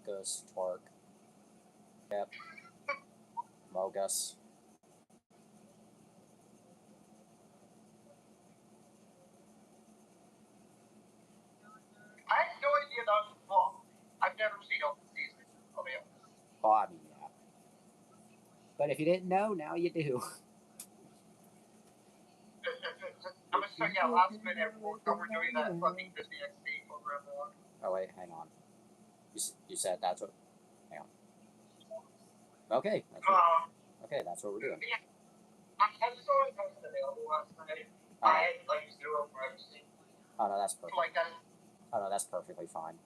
Mogus, Twerk. Yep. Mogus. I had no idea that was well. I've never seen all the season. I'll be honest. Oh, I mean, yeah. But if you didn't know, now you do. I'm gonna check out last minute when we're doing that fucking Disney XD program on. Oh, wait, hang on. You said that's what. Hang on. Okay. That's what we're doing. Yeah. I just saw it was available last night. I had like zero privacy. Oh no, that's perfect. Like that. Oh no, that's perfectly fine.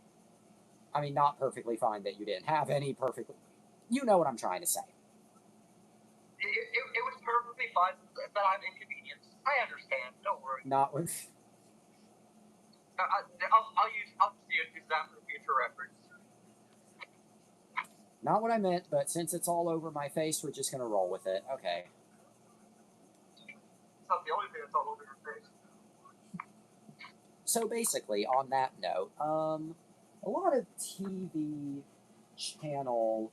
I mean, not perfectly fine that you didn't have any perfectly. You know what I'm trying to say. It was perfectly fine, but I'm inconvenienced. I understand. Don't worry. Not with. I'll use that for future reference. Not what I meant, but since it's all over my face, we're just gonna roll with it. Okay. It's not the only thing that's all over your face. So basically, on that note, a lot of TV channels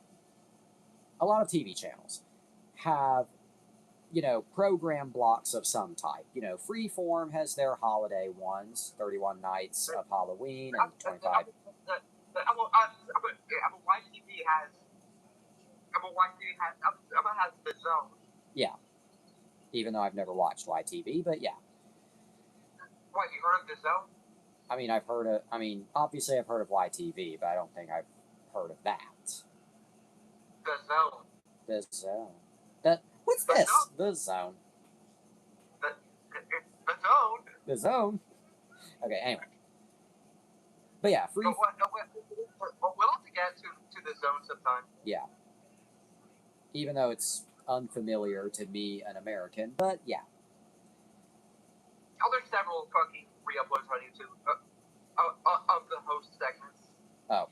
have, program blocks of some type. Freeform has their holiday ones, 31 Nights of Halloween and 25. YTV has The Zone. Yeah. Even though I've never watched YTV, but yeah. What, you heard of The Zone? I mean, obviously I've heard of YTV, but I don't think I've heard of that. The Zone. The Zone. What's this? The Zone. The Zone? The Zone? Okay, anyway. But yeah, we'll have to get to The Zone sometime. Yeah. Even though it's unfamiliar to me, an American, but yeah. Oh, there's several fucking re-uploads on YouTube of the host segments. Oh.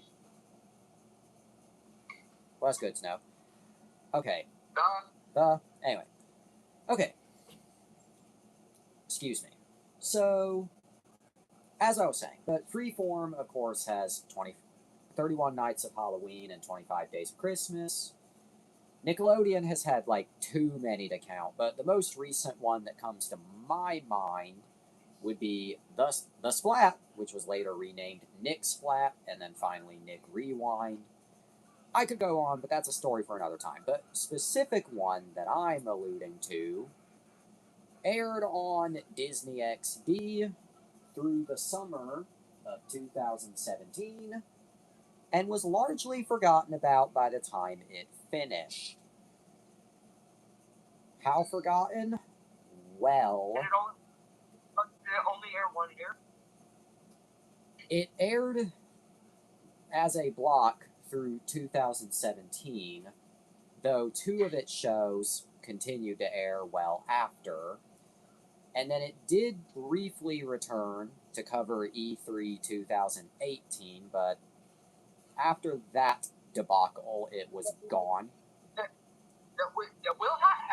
Well, that's good to know. Okay. Anyway. Okay. Excuse me. So, as I was saying, but Freeform, of course, has 31 Nights of Halloween and 25 Days of Christmas. Nickelodeon has had, too many to count, but the most recent one that comes to my mind would be The Splat, which was later renamed Nick Splat, and then finally Nick Rewind. I could go on, but that's a story for another time. But specific one that I'm alluding to aired on Disney XD through the summer of 2017 and was largely forgotten about by the time it finished. How forgotten? Well... Did it only air 1 year? It aired as a block through 2017, though 2 of its shows continued to air well after, and then it did briefly return to cover E3 2018, but after that debacle, it was gone. We'll have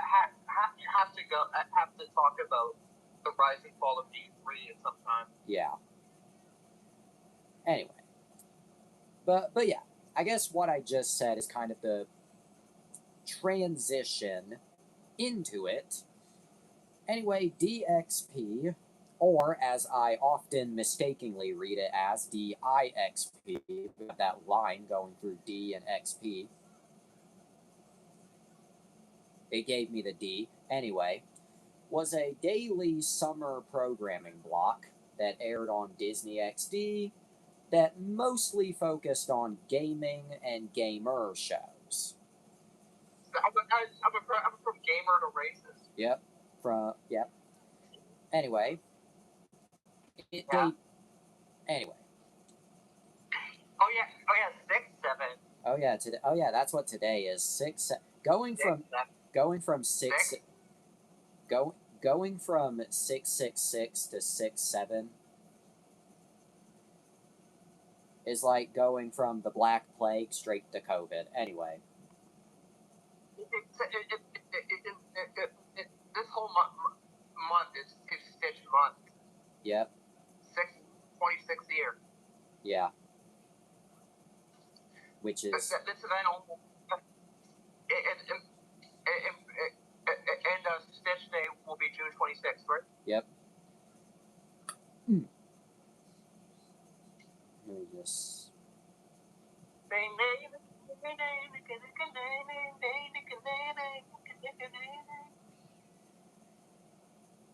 to talk about the rise and fall of E3 at some time. Yeah. Anyway. But yeah, I guess what I just said is kind of the transition into it. Anyway, DXP, or as I often mistakenly read it as DIXP, with that line going through D and XP. It gave me the D. Anyway, was a daily summer programming block that aired on Disney XD that mostly focused on gaming and gamer shows. I'm from gamer to racist. Yep. Anyway. Anyway. Oh yeah, 6, 7. Oh yeah, today. Oh yeah, that's what today is. 6. Going from 666 to 67 is like going from the Black Plague straight to COVID. Anyway. This whole month is Stitch month. Yep. 26th year. Yeah. which This is event almost and Stitch Day will be June 26th, right? yep. Let me just.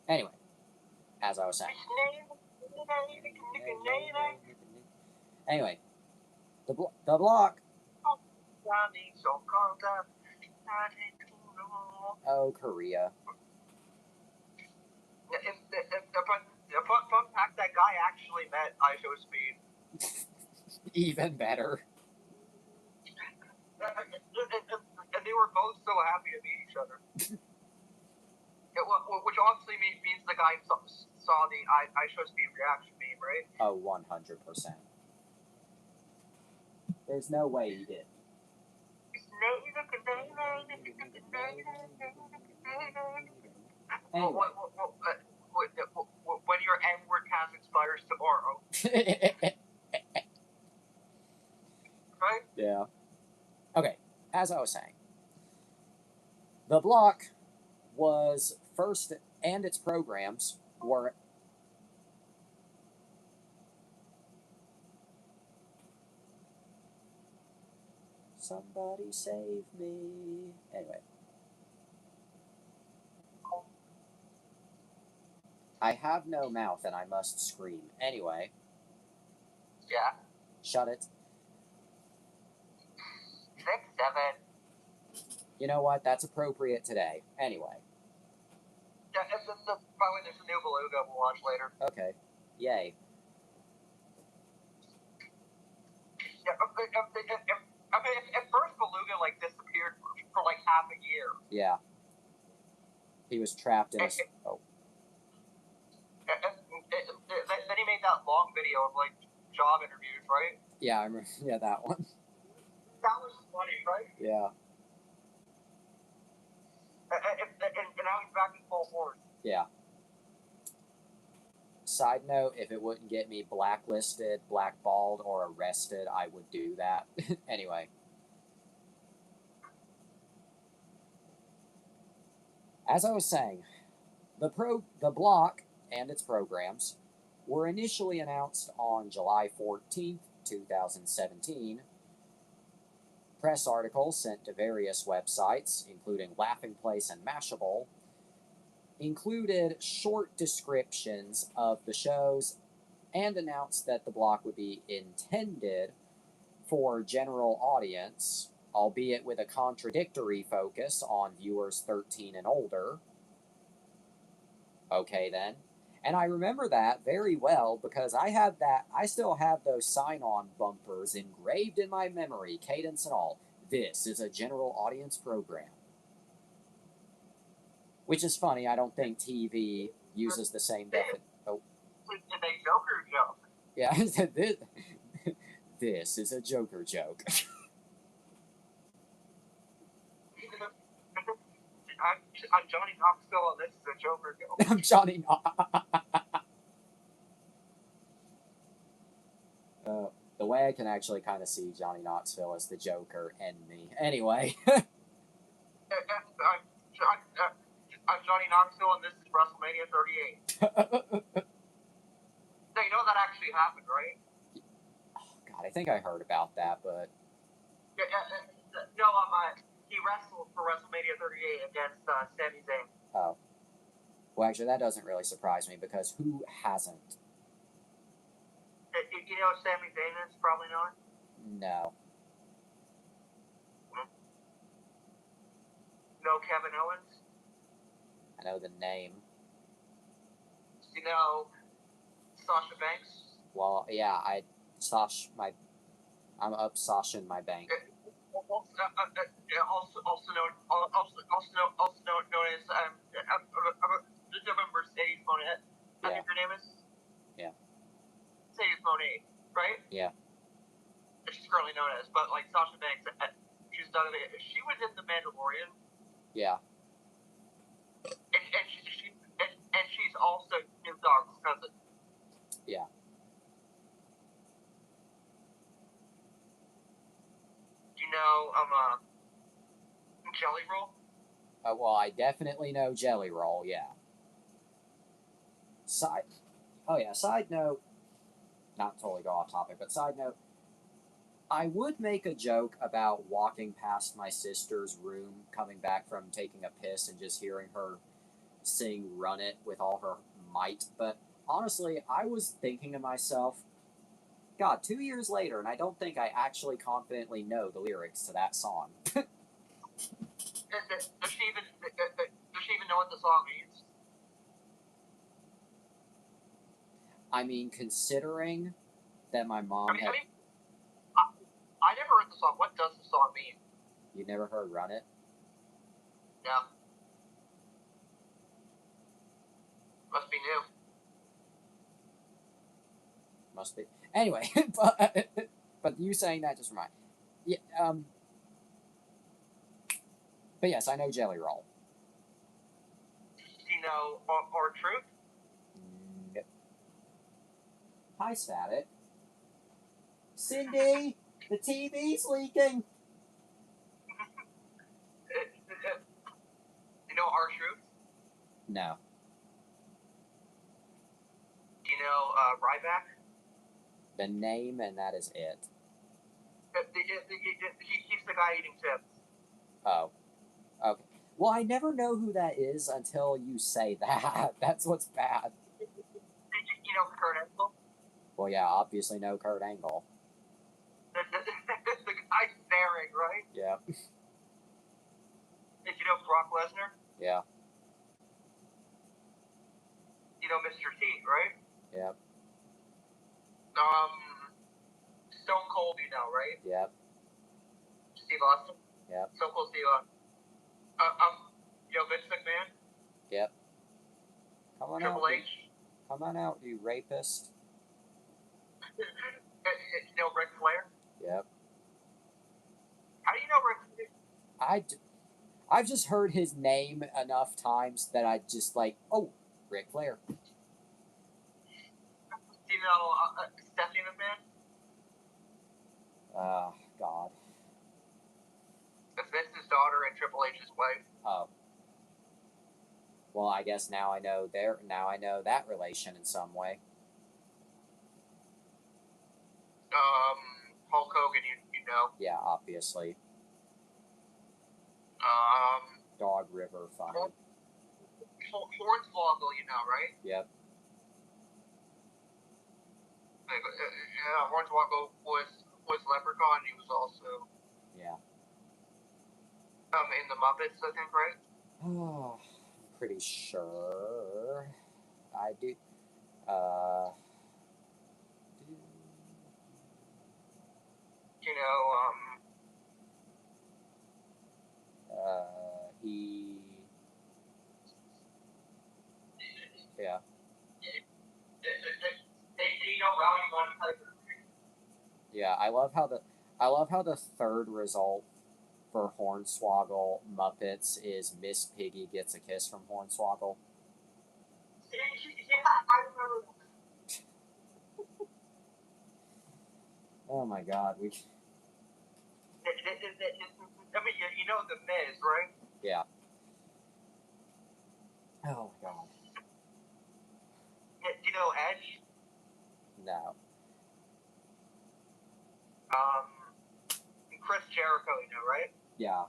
Anyway, as I was saying. Anyway, the block. Oh, Korea. Fun fact, that guy actually met IShowSpeed. Even better. And they were both so happy to meet each other. Which obviously means the guy saw the IShowSpeed reaction meme, right? Oh, 100%. There's no way he did. Anyway. When your N-word cast expires tomorrow. Right? Yeah. Okay, as I was saying, the block was first, and its programs were. Somebody save me. Anyway. I have no mouth and I must scream. Anyway. Yeah. Shut it. 6, 7. You know what? That's appropriate today. Anyway. Yeah, by the way, there's a new Beluga we'll watch later. Okay. Yay. Yeah, I mean, at first Beluga disappeared for half a year. Yeah. He was trapped in a. Oh. Then he made that long video of job interviews, right? Yeah, I remember. Yeah, that one. That was funny, right? Yeah. And now he's back in full force. Yeah. Side note, if it wouldn't get me blacklisted, blackballed, or arrested, I would do that. Anyway. As I was saying, the block and its programs were initially announced on July 14th, 2017. Press articles sent to various websites, including Laughing Place and Mashable, included short descriptions of the shows and announced that the block would be intended for general audience, albeit with a contradictory focus on viewers 13 and older. Okay, then. And I remember that very well because I still have those sign-on bumpers engraved in my memory, cadence and all. This is a general audience program. Which is funny, I don't think TV uses the same definition. Oh. It's a Joker joke. Yeah, this is a Joker joke. I'm Johnny Knoxville, and this is a Joker joke. I'm Johnny the way I can actually kind of see Johnny Knoxville as the Joker and me. Anyway. I'm Johnny Knoxville, and this is WrestleMania 38. Now, you know that actually happened, right? Oh, God, I think I heard about that, but... No, he wrestled for WrestleMania 38 against Sami Zayn. Oh. Well, actually, that doesn't really surprise me, because who hasn't? You know what Sami Zayn is? Probably not. No. No Kevin Owens? I know the name. You know Sasha Banks? Well, yeah, I'm up Sasha in my bank. Also known as Mercedes Monet. I think her name is. Yeah. Mercedes Monet, right? Yeah. She's currently known as, but Sasha Banks, she's done it. She was in The Mandalorian. Yeah. And she's also Snoop Dogg's cousin. Yeah. know, Jelly Roll? Well, I definitely know Jelly Roll. Yeah. Side note, not totally go off topic, but side note, I would make a joke about walking past my sister's room, coming back from taking a piss, and just hearing her sing Run It with all her might, but honestly, I was thinking to myself, God, 2 years later, and I don't think I actually confidently know the lyrics to that song. Does she even know what the song means? I mean, considering that my mom had... I never heard the song. What does the song mean? You never heard Run It? No. Must be new. Must be. Anyway, but you saying that just reminded me. Yeah, but yes, I know Jelly Roll. Do you know our Truth? Nope. Hi, Static. Cindy, the TV's leaking. You know our Truth? No. Do you know Ryback? The name, and that is it. He's the guy eating chips. Oh. Okay. Well, I never know who that is until you say that. That's what's bad. You know Kurt Angle? Well, yeah, obviously no Kurt Angle. The guy staring, right? Yeah. Did you know Brock Lesnar? Yeah. You know Mr. T, right? Yep. Stone Cold, you know, right? Yep. Steve Austin? Yep. Stone Cold Steve Austin. You know Vince McMahon? Yep. Come on Triple out. H? Come on out, you rapist. You know Ric Flair? Yep. How do you know Ric Flair? I've just heard his name enough times that I just like, oh, Ric Flair. Do you know Stephanie McMahon? God. That's Vince's daughter and Triple H's wife. Oh. Well, I guess now I know that relation in some way. Hulk Hogan, you know. Yeah, obviously. Dog River, funny. Hornswoggle, you know, right? Yep. Hornswoggle was Leprechaun. He was also Yeah. in the Muppets, I think, right? Oh, I'm pretty sure. I do. You know, he. Yeah. you know Rowdy Roddy Piper. Yeah, I love how the third result for Hornswoggle Muppets is Miss Piggy gets a kiss from Hornswoggle. Yeah, I remember that. Oh my God, we. I mean, you know the Miz, right? Yeah. Oh my God. Do you know Edge? No. Chris Jericho, you know, right? Yeah.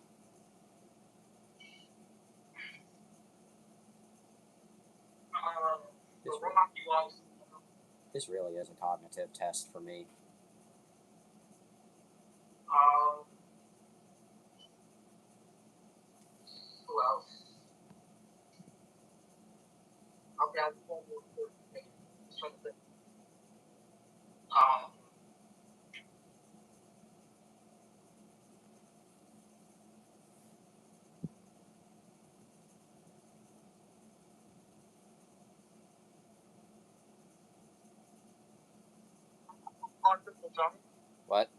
Rocky Walks. This really is a cognitive test for me. Who else? Okay, I'll do one more. Something. What?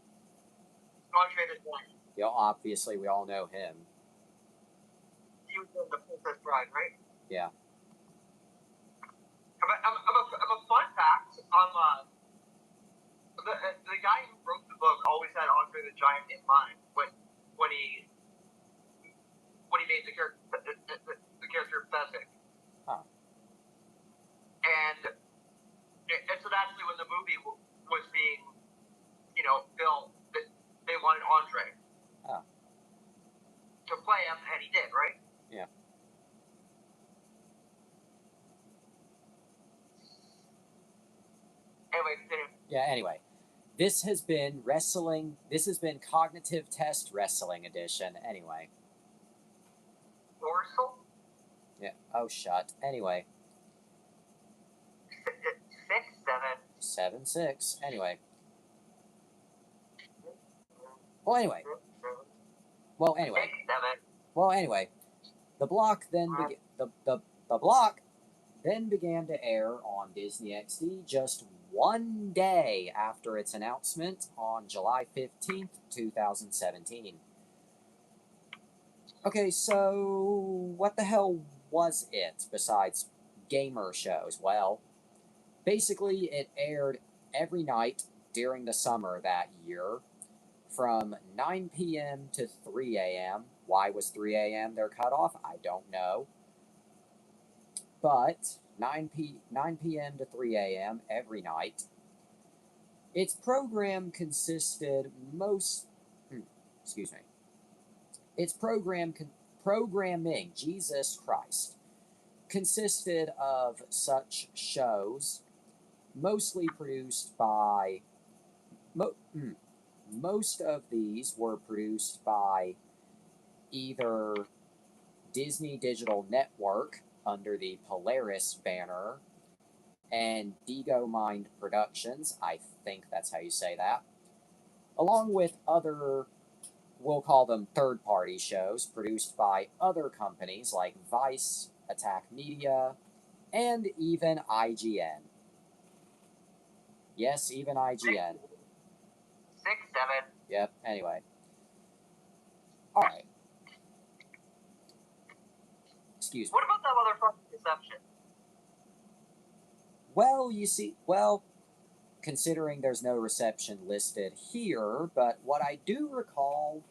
Andre the Giant. Yeah, obviously we all know him. He was in the Princess Bride, right? Yeah. I'm a fun fact. The guy who wrote the book always had Andre the Giant in mind when Anyway, continue. Yeah, anyway. This has been wrestling. This has been Cognitive Test Wrestling Edition. Anyway. Dorsal? Yeah. Oh, shut. Anyway. 6, 7. 7-6. Anyway. Well, anyway. 6, 7. Well, anyway. The block then the block then began to air on Disney XD just one day after its announcement on July 15th, 2017. Okay, so what the hell was it besides gamer shows? Well, basically it aired every night during the summer that year from 9 p.m. to 3 a.m. Why was 3 a.m. their cutoff? I don't know. But 9 p.m. to 3 a.m. every night. Its program consisted Its programming, Jesus Christ, consisted of such shows, mostly produced by. Most of these were produced by either Disney Digital Network under the Polaris banner and Digo Mind Productions, I think that's how you say that, along with other, we'll call them third-party shows produced by other companies like Vice, Attack Media, and even IGN. Yes, even IGN. 6, 7. Yep, anyway. Alright. Excuse me. What about that motherfucking reception? Well, considering there's no reception listed here, but what I do recall.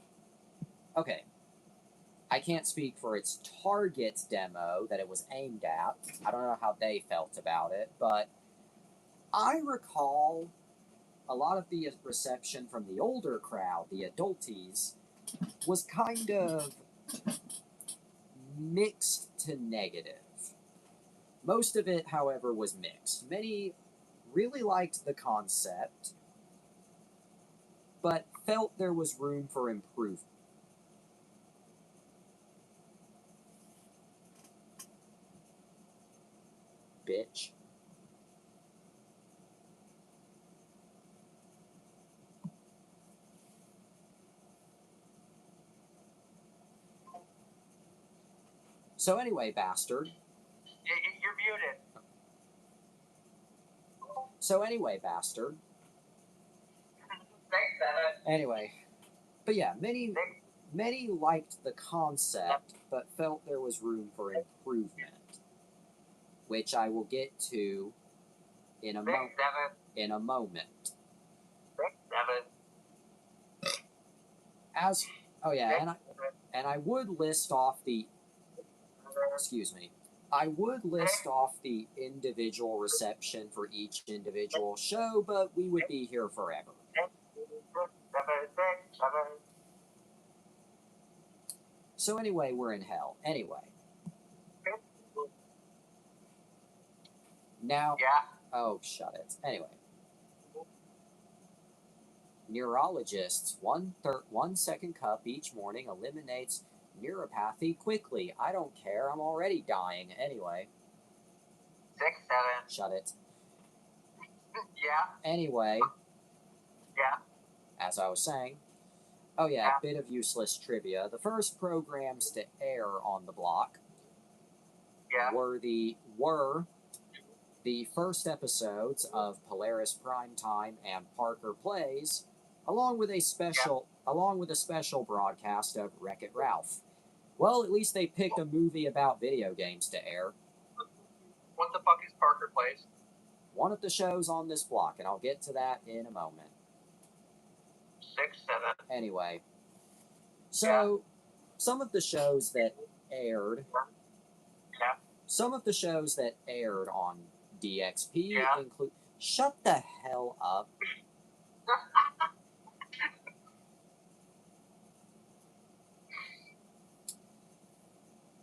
Okay. I can't speak for its target demo that it was aimed at. I don't know how they felt about it, but I recall a lot of the reception from the older crowd, the adulties, was kind of mixed to negative. Most of it, however, was mixed. Many really liked the concept, but felt there was room for improvement. Bitch. So anyway, bastard. You're muted. So anyway, bastard. 6, 7. Anyway. But yeah, many liked the concept, but felt there was room for improvement, which I will get to in a 6, 7. moment. 6, 7. And I would list off the individual reception for each individual show, but we would be here forever. 7, 6, 7. So anyway, we're in hell. Anyway. Now. Yeah. Oh, shut it. Anyway. Neurologists, 1 second cup each morning eliminates neuropathy quickly. I don't care. I'm already dying. Anyway. 6, 7. Shut it. Yeah. Anyway. Yeah. As I was saying. Oh yeah, a bit of useless trivia. The first programs to air on the block were the first episodes of Polaris Primetime and Parker Plays, along with a special broadcast of Wreck-It Ralph. Well, at least they picked a movie about video games to air. What the fuck is Parker Plays? One of the shows on this block, and I'll get to that in a moment. 6, 7. Anyway, so some of the shows that aired on DXP include. Shut the hell up.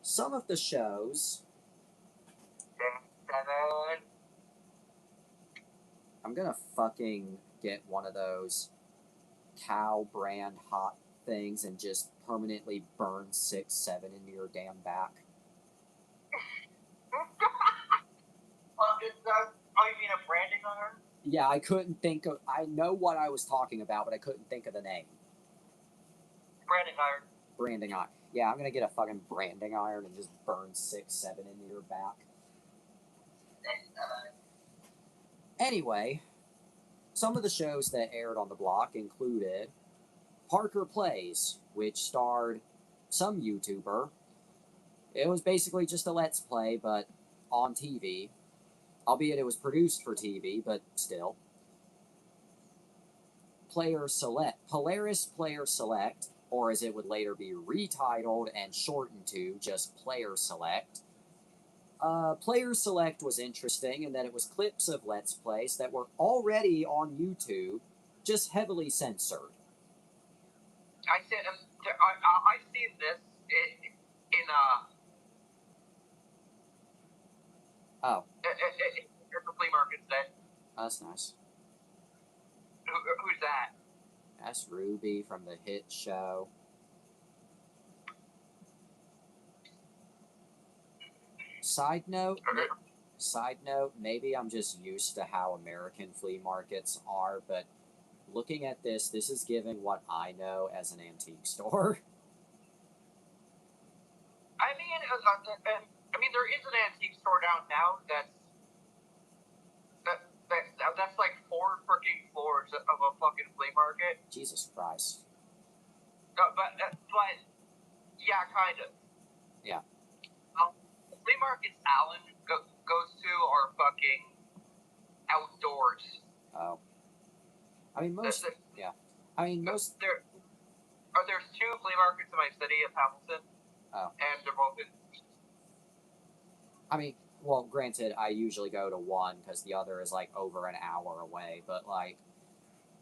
Some of the shows. 6, 7. I'm gonna fucking get one of those cow brand hot things and just permanently burn 6, 7 into your damn back. Oh, you mean a branding iron? Yeah, I couldn't think of. I know what I was talking about, but I couldn't think of the name. Branding iron. Branding iron. Yeah, I'm gonna get a fucking branding iron and just burn 6, 7 into your back. Anyway, some of the shows that aired on the block included Parker Plays, which starred some YouTuber. It was basically just a Let's Play, but on TV. Albeit it was produced for TV, but still. Polaris Player Select, or as it would later be retitled and shortened to just Player Select. Player Select was interesting in that it was clips of Let's Plays that were already on YouTube, just heavily censored. I see this in Oh. At the flea market today. That's nice. Who's that? That's Ruby from the hit show. Side note, maybe I'm just used to how American flea markets are, but looking at this is giving what I know as an antique store. I mean, there is an antique store downtown that's like 4 freaking floors of a fucking flea market. Jesus Christ. But yeah, kind of. Yeah. The flea markets Alan goes to are fucking outdoors. Oh. I mean, most. Yeah. I mean, most. There's 2 flea markets in my city of Hamilton. Oh. And they're both in. I mean, well, granted, I usually go to one because the other is like over an hour away, but like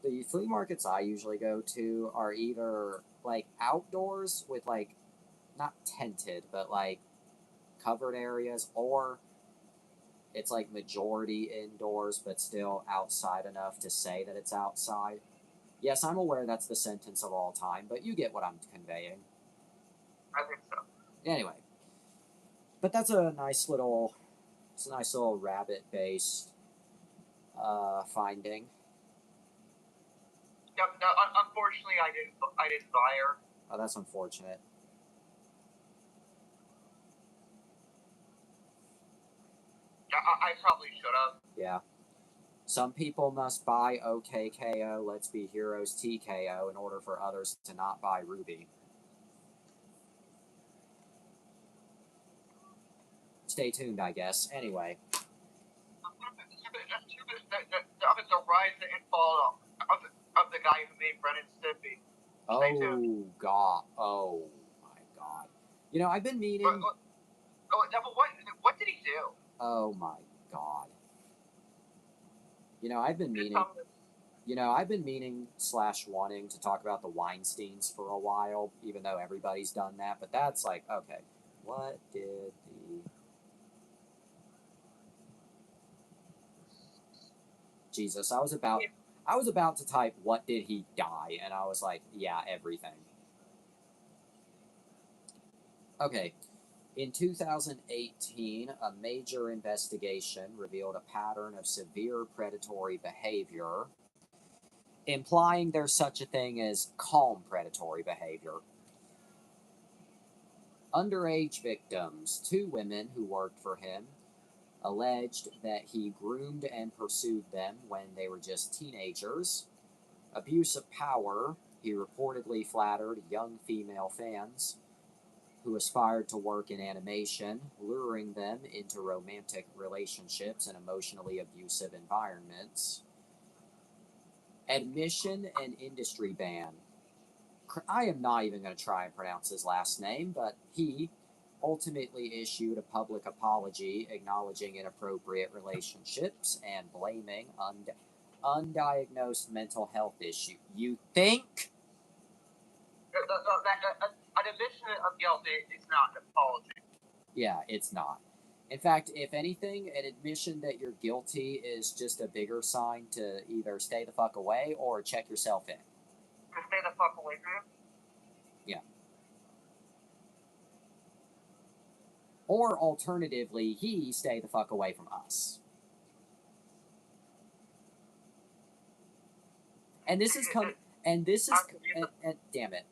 the flea markets I usually go to are either like outdoors with like not tented, but like covered areas, or it's like majority indoors but still outside enough to say that it's outside. Yes, I'm aware that's the sentence of all time, but you get what I'm conveying. I think so. Anyway, but that's a nice little rabbit-based finding. No, unfortunately, I didn't buy her. Oh, that's unfortunate. I probably should have. Yeah. Some people must buy OKKO, Let's Be Heroes TKO, in order for others to not buy Ruby. Stay tuned, I guess. Anyway. The rise and fall of the guy who made Bren and Stimpy. Oh, God. Oh, my God. You know, I've been meaning... What did he do? Oh, my God. You know, I've been meaning / wanting to talk about the Weinsteins for a while, even though everybody's done that. But that's like, okay, what did the... Jesus, I was about to type, what did he die? And I was like, yeah, everything. Okay. In 2018, a major investigation revealed a pattern of severe predatory behavior, implying there's such a thing as calm predatory behavior. Underage victims, 2 women who worked for him, alleged that he groomed and pursued them when they were just teenagers. Abuse of power, he reportedly flattered young female fans who aspired to work in animation, luring them into romantic relationships and emotionally abusive environments. Admission and industry ban. I am not even going to try and pronounce his last name, but he ultimately issued a public apology acknowledging inappropriate relationships and blaming undiagnosed mental health issue. You think? An admission of guilt is not an apology. Yeah, it's not. In fact, if anything, an admission that you're guilty is just a bigger sign to either stay the fuck away or check yourself in. To stay the fuck away from him? Yeah. Or alternatively, he stay the fuck away from us. And this is coming. And this is. And damn it.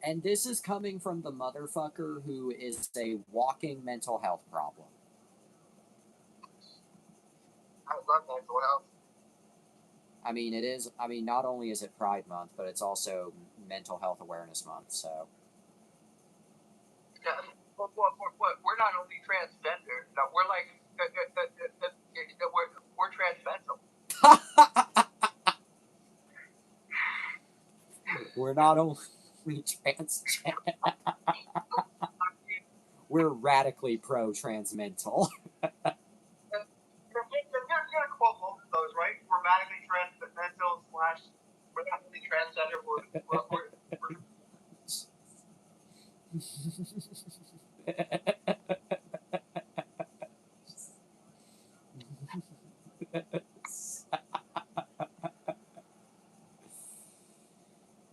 And this is coming from the motherfucker who is a walking mental health problem. I love mental health. I mean, it is. I mean, not only is it Pride Month, but it's also Mental Health Awareness Month. So. Yeah, we're not only transgender. No, we're like we're transmental. We're not only transgender. We're radically pro-transmental. You're gonna quote both of those, right? We're radically transmental / we're radically transgender.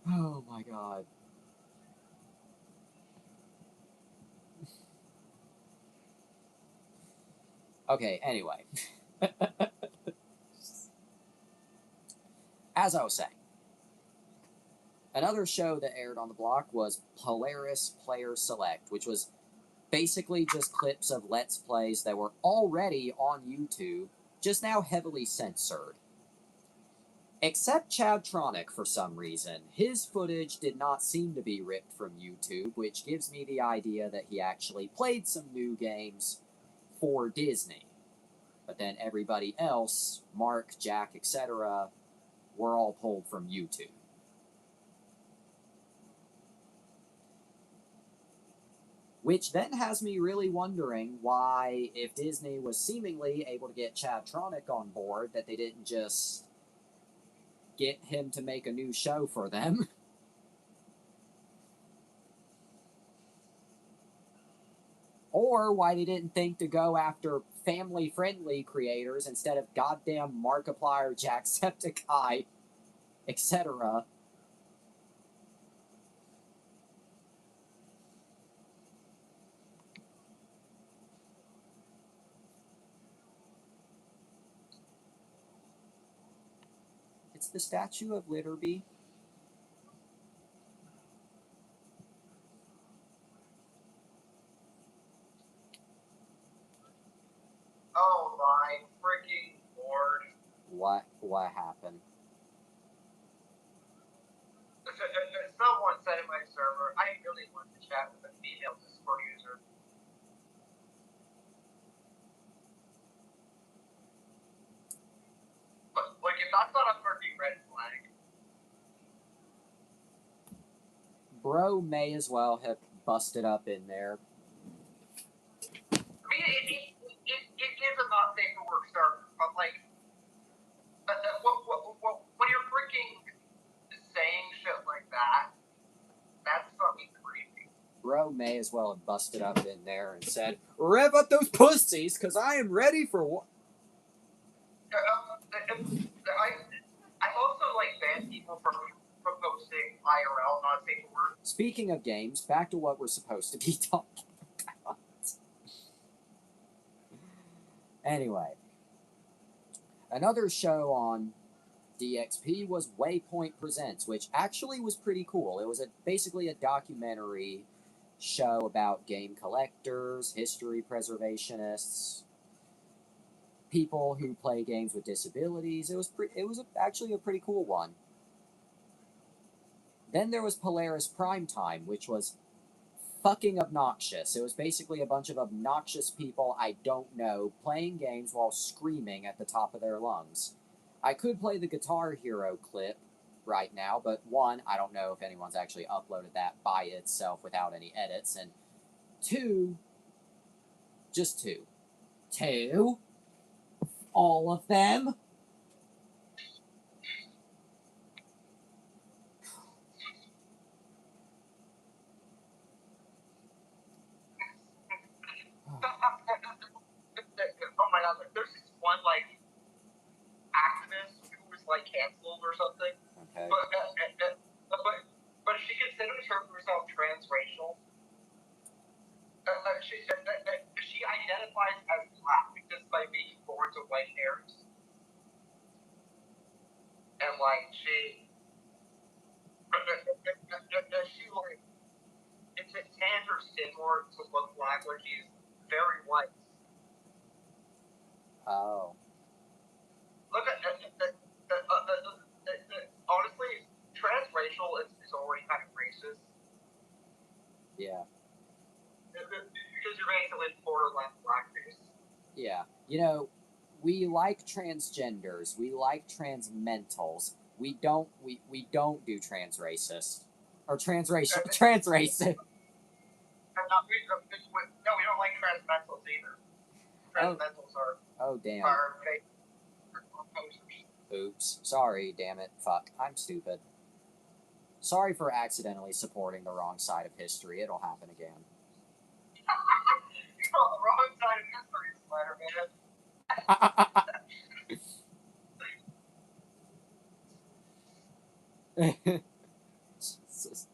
Oh my god. Okay, anyway. As I was saying, another show that aired on the block was Polaris Player Select, which was basically just clips of Let's Plays that were already on YouTube, just now heavily censored. Except Chadtronic for some reason. His footage did not seem to be ripped from YouTube, which gives me the idea that he actually played some new games for Disney. But then everybody else, Mark, Jack, etc., were all pulled from YouTube. Which then has me really wondering why, if Disney was seemingly able to get Chadtronic on board, that they didn't just get him to make a new show for them. Or why they didn't think to go after family-friendly creators instead of goddamn Markiplier, Jacksepticeye, etc. It's the Statue of Liberty. Oh my freaking lord! What happened? Someone said in my server, I really want to chat with a female Discord user. But like, if that's not a freaking red flag. Bro may as well have busted up in there. I mean, it is a not safe for work server, but like, when you're freaking saying shit like that, that's fucking creepy. Bro may as well have busted up in there and said, "Rev up those pussies, cause I am ready for what." I also like ban people from posting IRL not safe for work. Speaking of games, back to what we're supposed to be talking about. Anyway, another show on DXP was Waypoint Presents, which actually was pretty cool. It was basically a documentary show about game collectors, history preservationists, people who play games with disabilities. It was actually a pretty cool one. Then there was Polaris Primetime, which was fucking obnoxious. It was basically a bunch of obnoxious people I don't know playing games while screaming at the top of their lungs. I could play the Guitar Hero clip right now, but one, I don't know if anyone's actually uploaded that by itself without any edits, and two, all of them. canceled or something. Okay. But she considers herself transracial. She identifies as black just by being born to white hairs. And like she like it's tanned her skin more to look black when she's very white. Oh. Look at honestly, transracial is already kind of racist. Yeah. Because you're basically borderline blackface. Yeah. You know, we like transgenders. We like transmentals. We don't do transracist. Or transracial. Transracist. No, we don't like transmentals either. Transmentals Oh, damn. are fake posers. Oops. Sorry, damn it. Fuck. I'm stupid. Sorry for accidentally supporting the wrong side of history. It'll happen again. You're on the wrong side of history, Spider-Man. Jesus.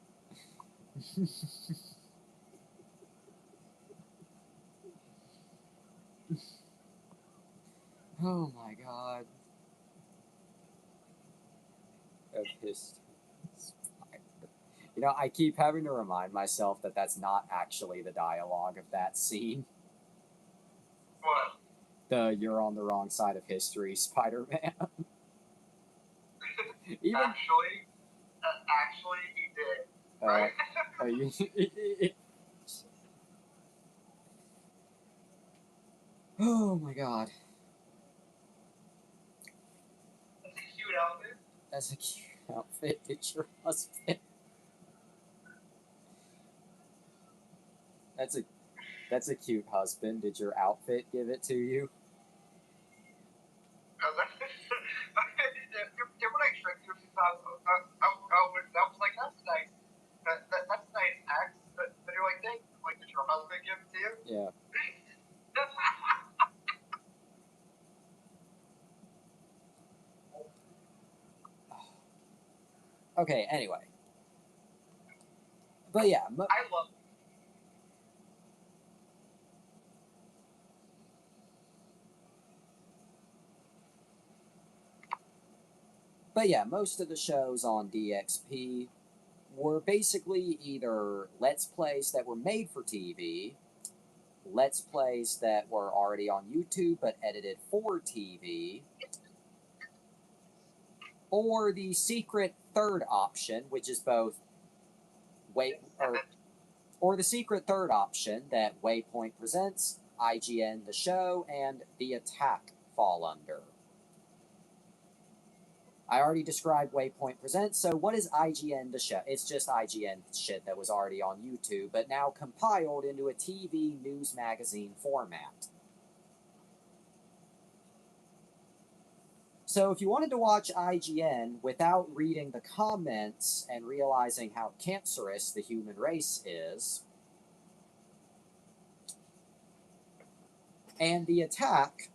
Oh my god. Of history. You know, I keep having to remind myself that that's not actually the dialogue of that scene. What? The "you're on the wrong side of history" Spider-Man. Even actually, he did. Right? Oh my god. That's a cute outfit. That's a cute outfit. It's your husband. That's a cute husband. Did your outfit give it to you? When I tricked you, I was like, that's nice. That's nice, Max. But you're like, thanks. Like, did your husband give it to you? Yeah. Okay, anyway. But yeah. I love it. But yeah, most of the shows on DXP were basically either Let's Plays that were made for TV, Let's Plays that were already on YouTube but edited for TV, or the secret third option, which is both or the secret third option that Waypoint Presents, IGN the show, and The Attack fall under. I already described Waypoint Presents, so what is IGN the show? It's just IGN shit that was already on YouTube, but now compiled into a TV news magazine format. So if you wanted to watch IGN without reading the comments and realizing how cancerous the human race is, and The Attack,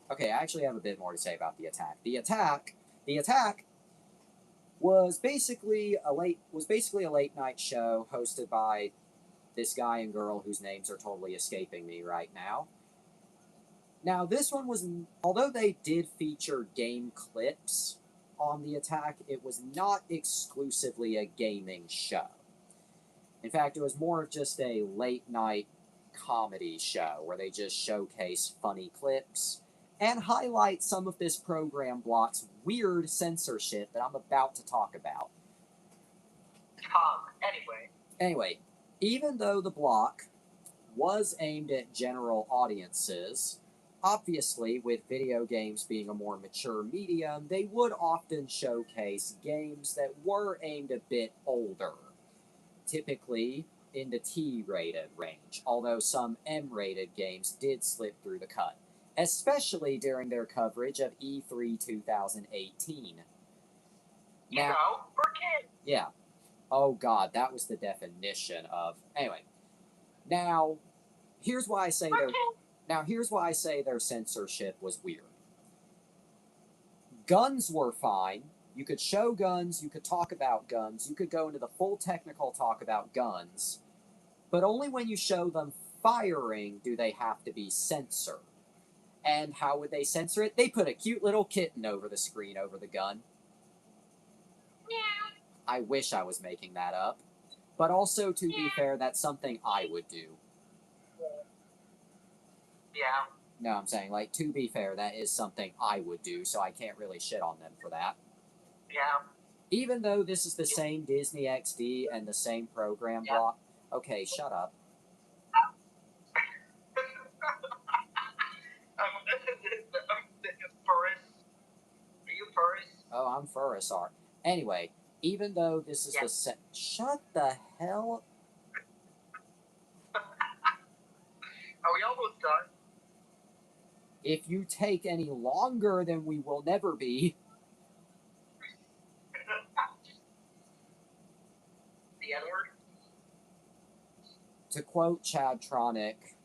okay, I actually have a bit more to say about The Attack. The Attack was basically a late night show hosted by this guy and girl whose names are totally escaping me right now. Now, this one was, although they did feature game clips on The Attack, it was not exclusively a gaming show. In fact, it was more of just a late-night comedy show where they just showcase funny clips and highlight some of this program block's weird censorship that I'm about to talk about. Anyway, even though the block was aimed at general audiences, obviously, with video games being a more mature medium, they would often showcase games that were aimed a bit older, typically in the T-rated range, although some M-rated games did slip through the cut, especially during their coverage of E3 2018. Now, for kids! Yeah. Oh god, that was the definition of... Anyway, now, here's why I say their censorship was weird. Guns were fine, You could show guns, you could talk about guns, you could go into the full technical talk about guns, but only when you show them firing do they have to be censored. And how would they censor it? They put a cute little kitten over the screen over the gun. Yeah. I wish I was making that up. But also, to be fair, that's something I would do. Yeah. No, I'm saying, like, to be fair, that is something I would do, so I can't really shit on them for that. Yeah. Even though this is the same Disney XD and the same program block. Okay, shut up. Furris. Are you Furris? Oh, I'm Furrisar. Anyway, even though this is the same... Shut the hell... Are we almost done? If you take any longer, then we will never be. The N-word? To quote Chad Tronick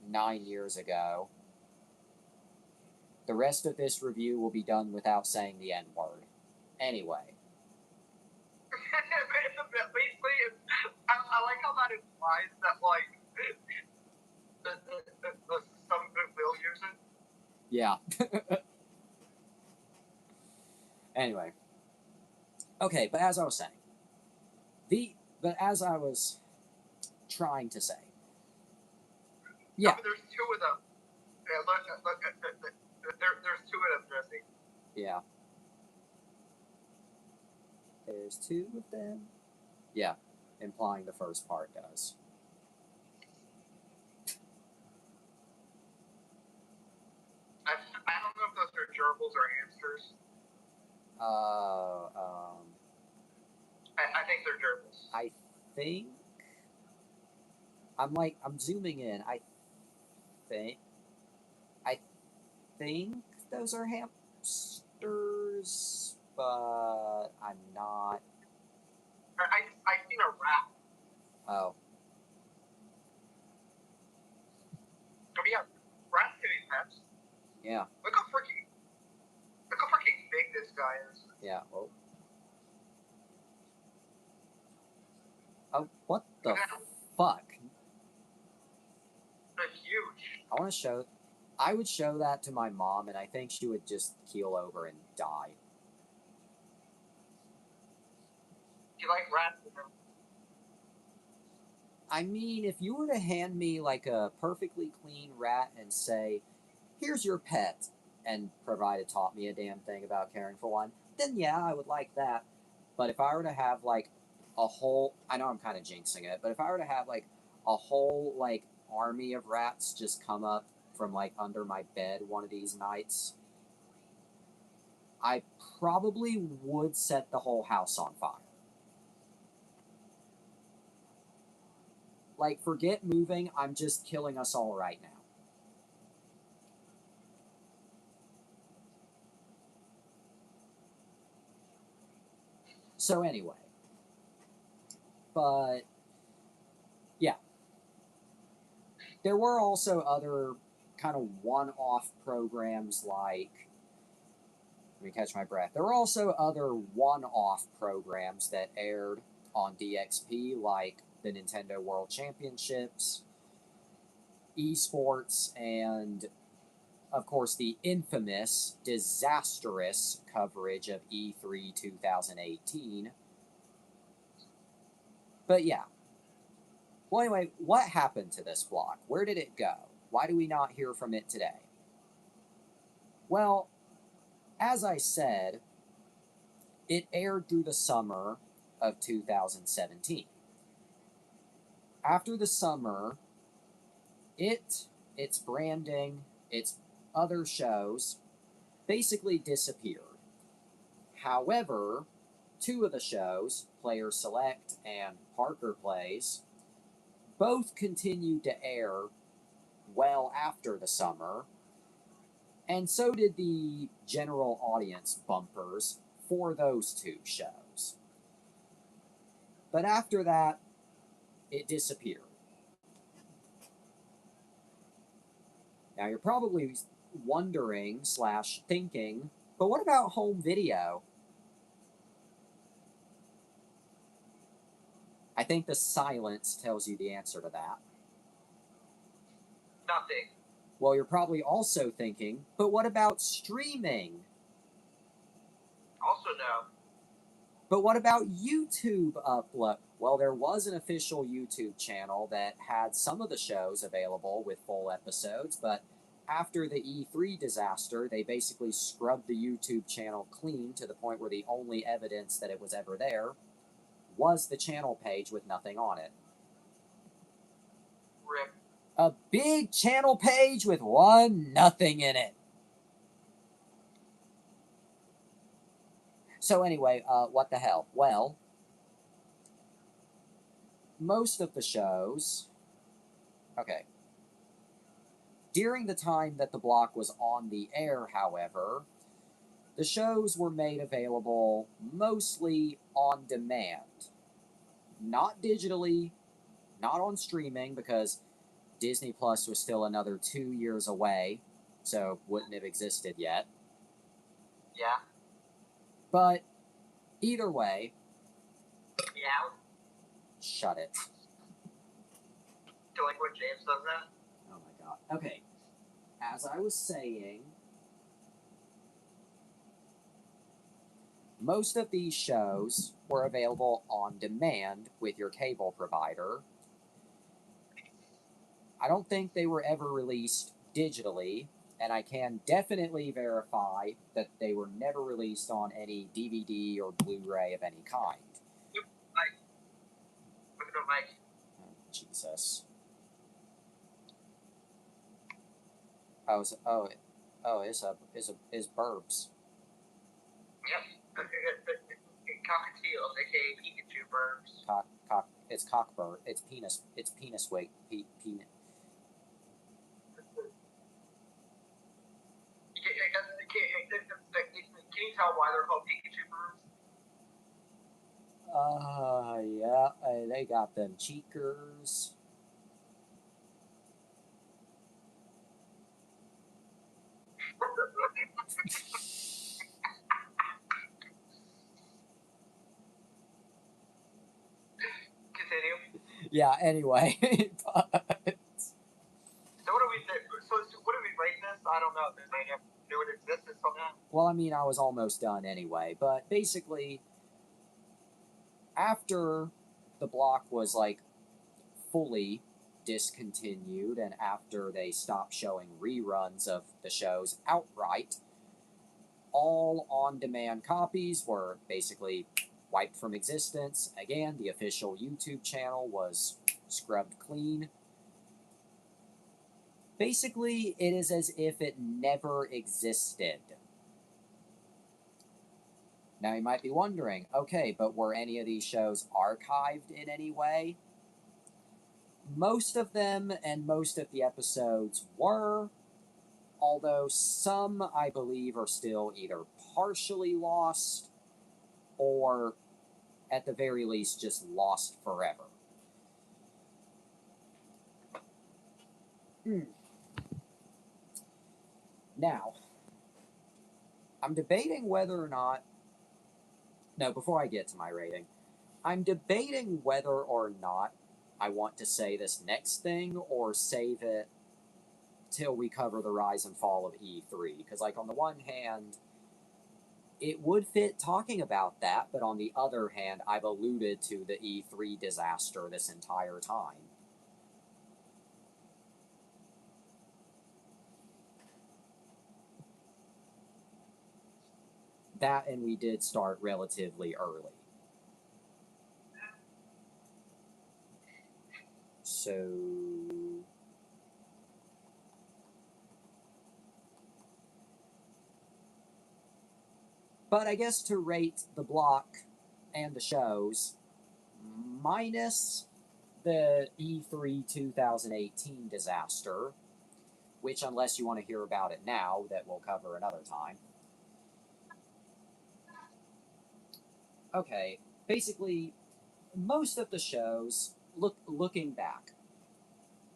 9 years ago, the rest of this review will be done without saying the N-word. Anyway. Basically, I like how that implies that, like, some will use it. Yeah. Anyway. Okay, but as I was saying, as I was trying to say, yeah. No, but there's two of them. Yeah, look, there's two of them, Jesse. Yeah. There's two of them? Yeah, implying the first part does. I don't know if those are gerbils or hamsters. I think they're gerbils. I think... I'm zooming in. I think those are hamsters, but I'm not... I seen a rat. Oh. Oh yeah, rats can be pets. Yeah. Look how freaking big this guy is. Yeah, well... Oh, what the fuck? They're huge. I want to show... I would show that to my mom, and I think she would just keel over and die. Do you like rats? I mean, if you were to hand me, like, a perfectly clean rat and say, here's your pet, and provided taught me a damn thing about caring for one, then yeah, I would like that. But if I were to have, like, a whole... I know I'm kind of jinxing it, but if I were to have, like, a whole, like, army of rats just come up from, like, under my bed one of these nights, I probably would set the whole house on fire. Like, forget moving, I'm just killing us all right now. So anyway. But, yeah. There were also other kind of one-off programs like... Let me catch my breath. There were also other one-off programs that aired on DXP, like the Nintendo World Championships, esports, and, of course, the infamous, disastrous coverage of E3 2018. But yeah. Well, anyway, what happened to this block? Where did it go? Why do we not hear from it today? Well, as I said, it aired through the summer of 2017. After the summer, its branding, its other shows, basically disappeared. However, two of the shows, Player Select and Parker Plays, both continued to air well after the summer, and so did the general audience bumpers for those two shows. But after that, it disappeared. Now you're probably wondering / thinking, but what about home video? I think the silence tells you the answer to that. Nothing. Well, you're probably also thinking, but what about streaming? Also no. But what about YouTube upload? Well, there was an official YouTube channel that had some of the shows available with full episodes, but after the E3 disaster, they basically scrubbed the YouTube channel clean to the point where the only evidence that it was ever there was the channel page with nothing on it. Rip. A big channel page with nothing in it. So anyway, what the hell? Well, most of the shows... Okay. During the time that the block was on the air, however, the shows were made available mostly on demand. Not digitally, not on streaming, because Disney Plus was still another 2 years away, so wouldn't have existed yet. Yeah. But either way... Yeah. Shut it. Do you like when James does that? Oh my god. Okay. As I was saying, most of these shows were available on demand with your cable provider. I don't think they were ever released digitally, and I can definitely verify that they were never released on any DVD or Blu-ray of any kind. Mike. Look at Mike. Oh, Jesus. It's Burbs. Yep. Cockatiels, aka Pikachu Burbs. It's Cockbird. It's penis. It's penis weight. Penis. Can you tell why they're called Pikachu Burbs? Yeah. They got them cheekers. Continue. Yeah. Anyway. So what do we rate this? I don't know. Does they do it existence on that? Well, I mean, I was almost done anyway, but basically, after the block was like fully discontinued and after they stopped showing reruns of the shows outright, all on-demand copies were basically wiped from existence. Again, the official YouTube channel was scrubbed clean. Basically, it is as if it never existed. Now you might be wondering, okay, but were any of these shows archived in any way? Most of them and most of the episodes were, although some, I believe, are still either partially lost or, at the very least, just lost forever. Now, I'm debating whether or not... No, before I get to my rating, I'm debating whether or not I want to say this next thing or save it till we cover the rise and fall of E3. Because, like, on the one hand, it would fit talking about that, but on the other hand, I've alluded to the E3 disaster this entire time. That, and we did start relatively early. So... But I guess to rate the block and the shows, minus the E3 2018 disaster, which, unless you want to hear about it now, that we'll cover another time. Okay, basically, most of the shows, looking back,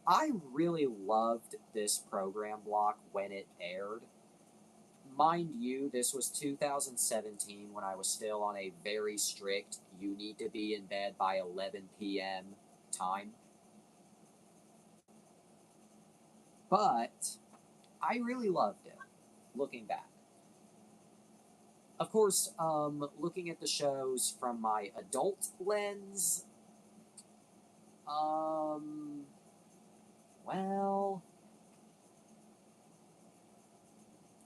I really loved this program block when it aired. Mind you, this was 2017 when I was still on a very strict, you need to be in bed by 11 p.m. time. But I really loved it, looking back. Of course, looking at the shows from my adult lens, well,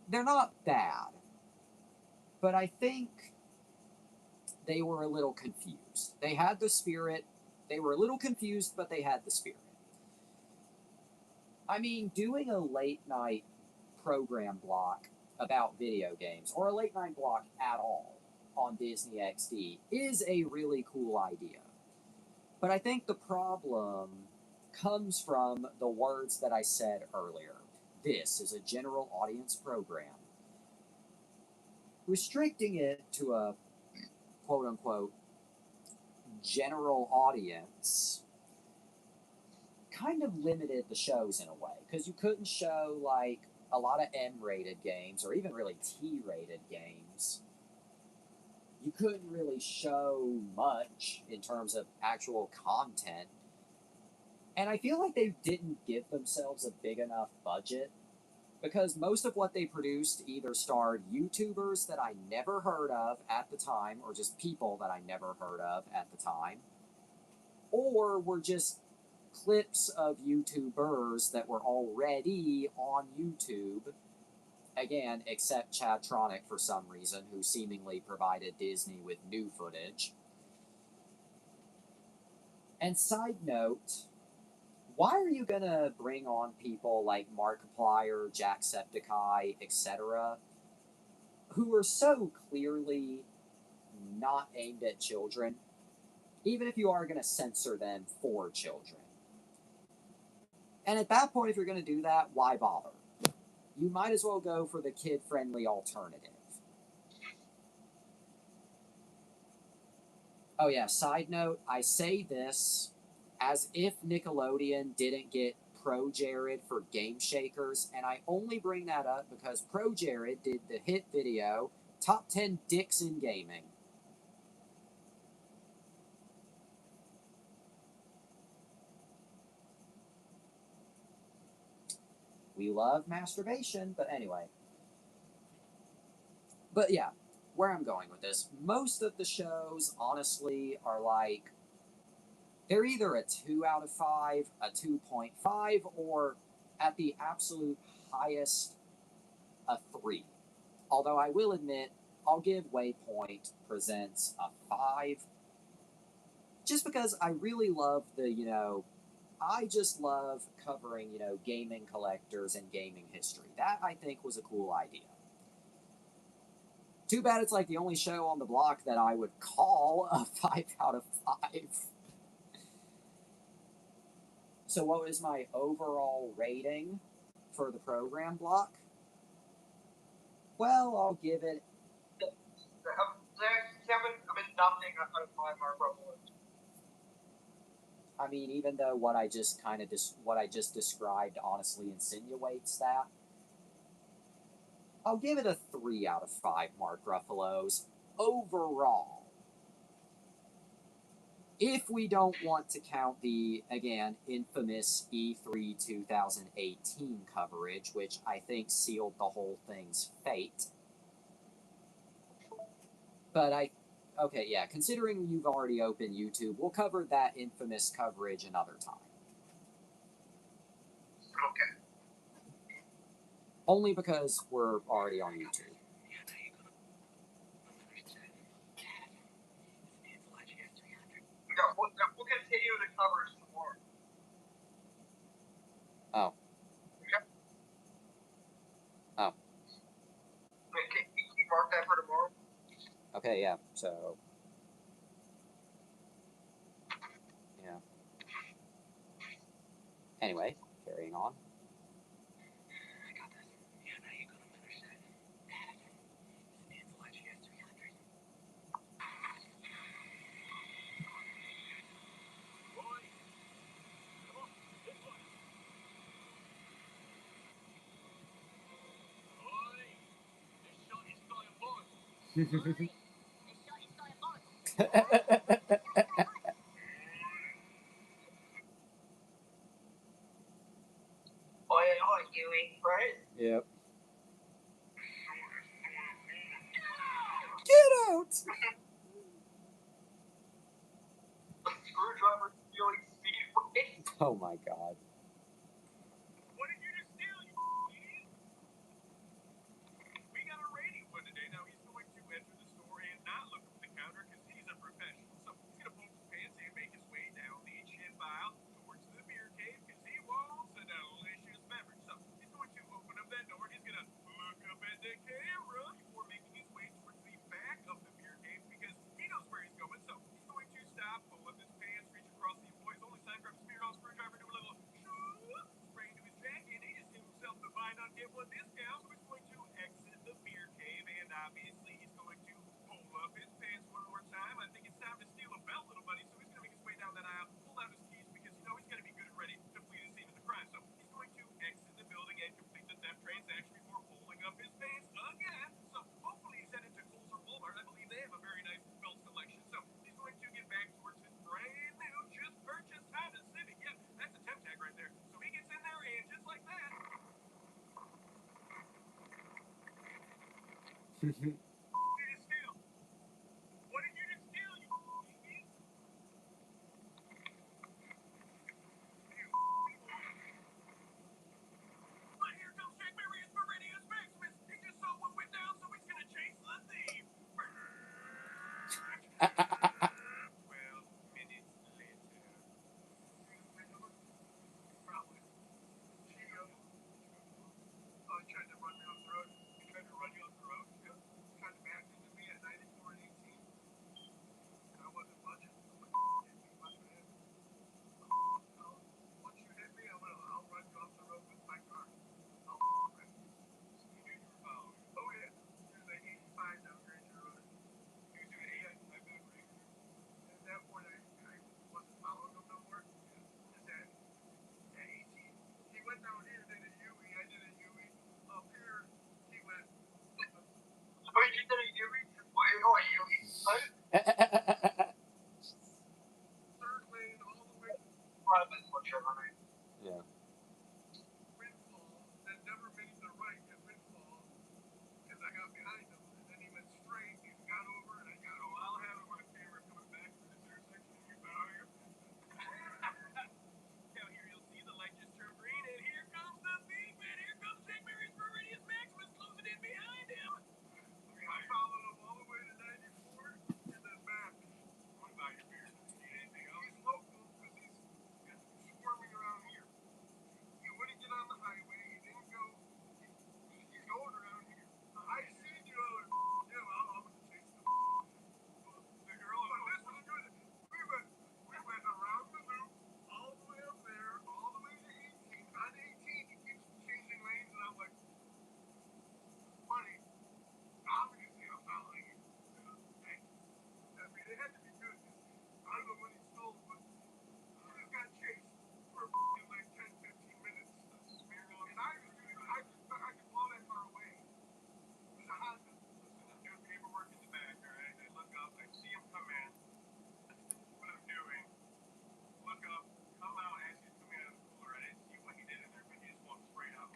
they're not bad. But I think they were a little confused. They had the spirit. They were a little confused, but they had the spirit. I mean, doing a late night program block about video games, or a late night block at all on Disney XD, is a really cool idea. But I think the problem comes from the words that I said earlier. This is a general audience program. Restricting it to a quote unquote general audience kind of limited the shows in a way, because you couldn't show like a lot of M-rated games or even really T-rated games. You couldn't really show much in terms of actual content. And I feel like they didn't give themselves a big enough budget, because most of what they produced either starred YouTubers that I never heard of at the time, or just people that I never heard of at the time, or were just clips of YouTubers that were already on YouTube. Again, except Chadtronic for some reason, who seemingly provided Disney with new footage. And side note, why are you gonna bring on people like Markiplier, Jacksepticeye, etc., who are so clearly not aimed at children, even if you are gonna censor them for children? And at that point, if you're gonna do that, why bother? You might as well go for the kid-friendly alternative. Oh yeah, side note, I say this as if Nickelodeon didn't get ProJared for Game Shakers, and I only bring that up because ProJared did the hit video, Top 10 Dicks in Gaming. We love masturbation, but anyway. But yeah, where I'm going with this, most of the shows, honestly, are like, they're either a 2 out of 5, a 2.5, or at the absolute highest, a 3. Although I will admit, I'll give Waypoint Presents a 5, just because I really love I just love covering, gaming collectors and gaming history. That, I think, was a cool idea. Too bad it's like the only show on the block that I would call a 5 out of 5. So what was my overall rating for the program block? Well, I'll give it... Nothing out of 5 Mark Ruffalo. I mean, even though what I just described honestly insinuates that, I'll give it a 3 out of 5 Mark Ruffalo's overall. If we don't want to count the, again, infamous E3 2018 coverage, which I think sealed the whole thing's fate. But okay, yeah, considering you've already opened YouTube, we'll cover that infamous coverage another time. Okay. Only because we're already on YouTube. Yeah, we'll continue the coverage tomorrow. Oh. Okay. Oh. Wait, can you mark that for tomorrow? Okay, yeah, so... Yeah. Anyway, carrying on. Huey, right? Yep. Get out! Screwdriver stealing speed race. Oh my god. What did you just steal, you idiot? We got a rating one today. Now he's going to enter the store and not look up the counter because he's a professional. So he's going to pull his pants and make his way down the chin aisle towards the beer cave because he wants a delicious beverage. So he's going to open up that door. He's going to look up at the camera before making his way towards the back of the beer cave because he knows where he's going. So he's going to stop, pull up his pants, reach across the employee's only sign, grab a Smirnoff screwdriver, do a little spray into his jacket. He just gave himself the buy not get one discount. So he's going to exit the beer cave and obviously he's going to pull up his pants one more time. I think it's time to steal a belt, little buddy. So he's going to make his way down that aisle, pull out his keys because you know he's got to be good and ready to flee the scene of the crime. So he's going to exit the building and complete the theft transaction before pulling up his pants again. So hopefully he's headed to Kohl's or Walmart. I believe they have a very nice belt selection. So he's going to get back towards his brand new, just purchased Honda Civic. Yep, that's a temp tag right there. So he gets in there and just like that. What did you just steal? What did you just steal, you idiot? But here comes Jake Marius Meridius Maximus. He just saw what went down, so he's gonna chase the thief. 12 minutes later. Probably. Geo. Oh, he tried to run me off the road. He tried to run you off the road? Yep. He tried to back into me at 94 and 18. And I wasn't budging. I'm like, hit me, watch my head. Once you hit me, I'll run you off the road with my car. I'll wreck you. So you knew you were following. Oh, yeah. There's like 85 down Granger Road. He was doing 8. I've been regular. At that point, I wasn't following him no more. Just at 18. He went down here, did a Yui. I did a Yui. Up here, he went. Wait, you did a Yui? Wait, oh, a Yui? What? Third lane all the way to Whichever, right? Yeah. Windfall, then never made the right at Windfall because I got behind him. And then he went straight and got over, and I got over. I'll have it on my camera coming back to this intersection. You know, here. Now here you'll see the light just turned green, and here comes the thief, and here comes Jake Marius Meridius Maximus closing in behind him. I followed him all the way to 94 and then back. What about your beer? Need anything else? He's local because he's squirming around here. He wouldn't get on the highway. He didn't go. He's going around here. I seen you all. Yeah, well, I'm gonna chase the girl. But this was good. We went around the loop, all the way up there, all the way to 18. On 18, he keeps changing lanes, and I'm like, buddy, obviously I'm following you. Hey, I mean, it had to be good. I don't know what he stole, but he just got chased for like 10, 15 minutes. And I could blow that car away. It was a Honda. Listen, I'm doing paperwork in the back, alright? I look up, I see him come in. What I'm doing, look up, come out, ask him to come out of the cooler. I didn't see what he did in there, but he just walked straight out.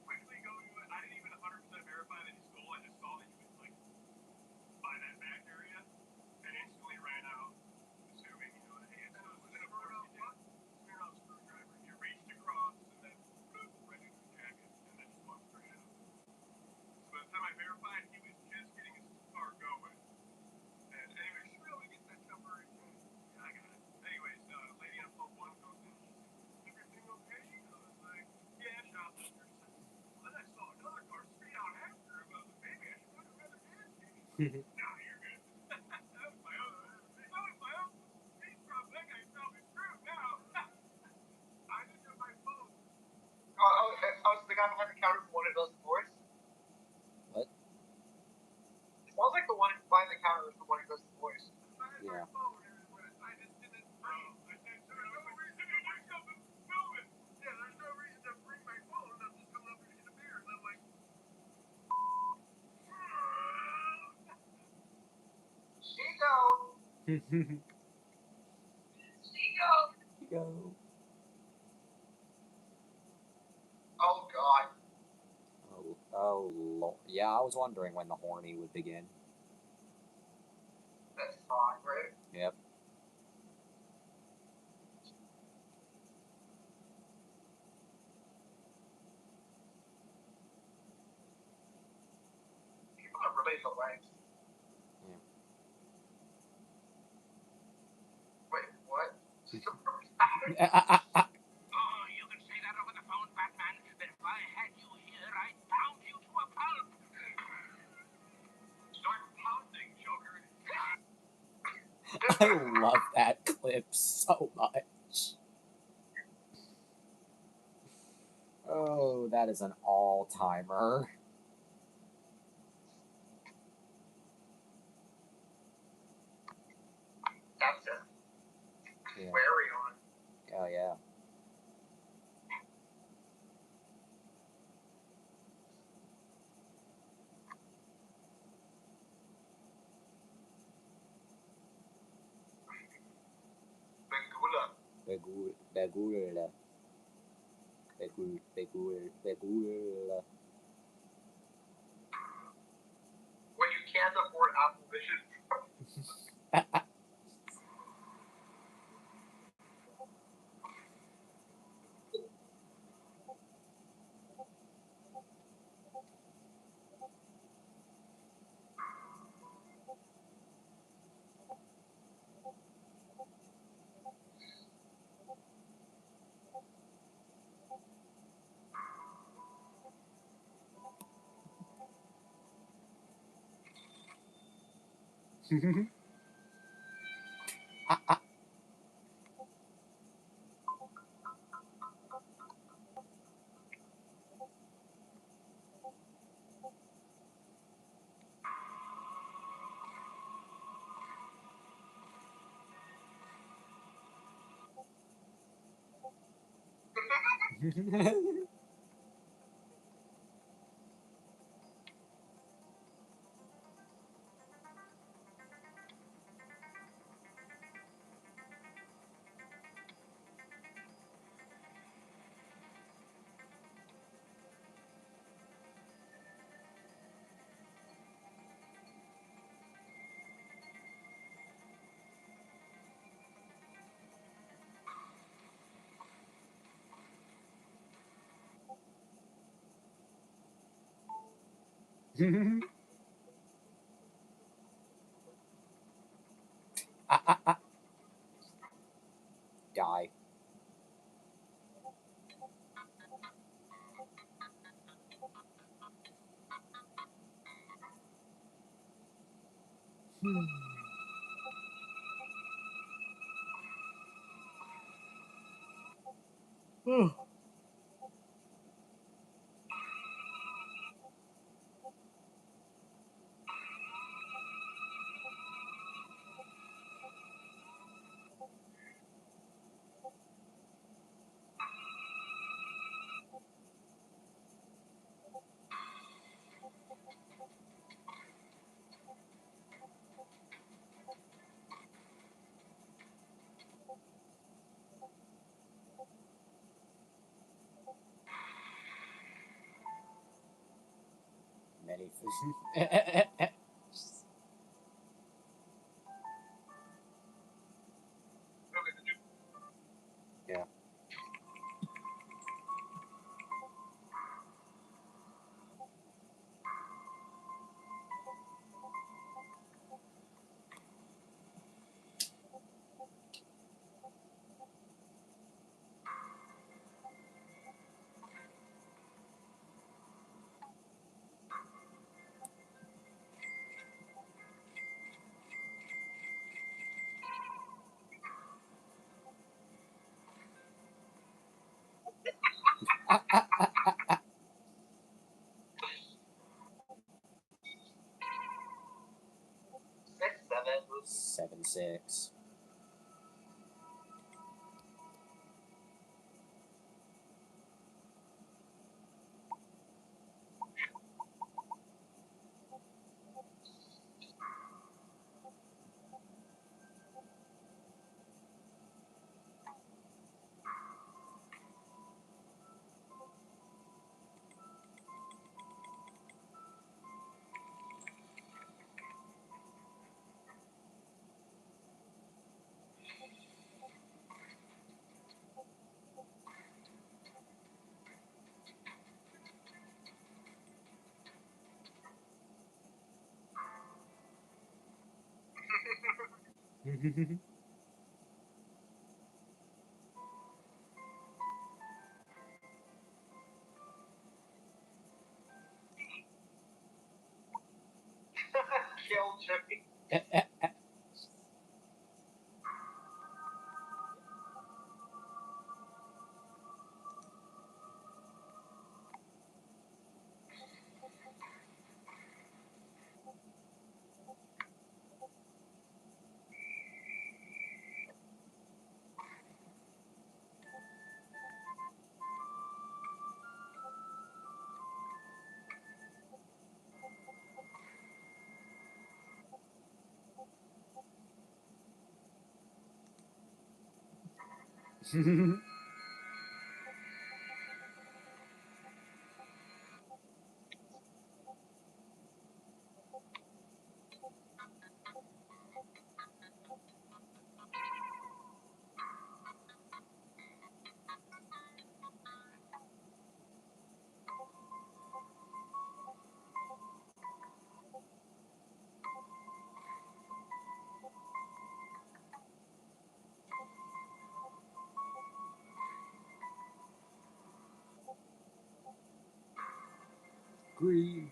Quickly going to it, I didn't even 100% verify that he stole. I just saw that he was like by that back area and instantly ran out, assuming, you know, hey, it's not within a Smirnoff screwdriver. You reached across and then boop, right into his jacket and then just walked straight out. So by the time I verified, he was just getting his car going. And anyways, should we be able to get that temporary thing? Yeah, I got it. Anyways, lady on phone 1 goes in. Everything okay? I was like, yeah, shoplifter. Then I saw another car straight out after him. I was like, maybe I should look at another gas station. No, you're good. That was my own. That was my own. That guy's probably screwed now. I didn't have my phone. I was the guy behind the counter for one of those boys. What? It sounds like the one behind the counter is the one who does the voice. I had my Yeah. phone everywhere. I just didn't bring. I said, there's no reason to do something. Film it. Yeah, there's no reason to bring my phone. I'm just coming up here to get a beer. And I'm like, Seagull! Go. Oh god. Oh, Lord. Yeah, I was wondering when the horny would begin. That's fine, right? Yep. People are really relaxed. Yeah. Wait, what? Oh, you can say that over the phone, Batman, but if I had you here, I'd pound you to a pulp. Start pounding, Joker. I love that clip so much. Oh, that is an all-timer. That's it. Yeah. Wary on. Oh, yeah. Bengula. Begula. When you can't afford Apple Vision. Die. Many. Yeah. Six, seven. 7-6. Kill Jimmy. Green.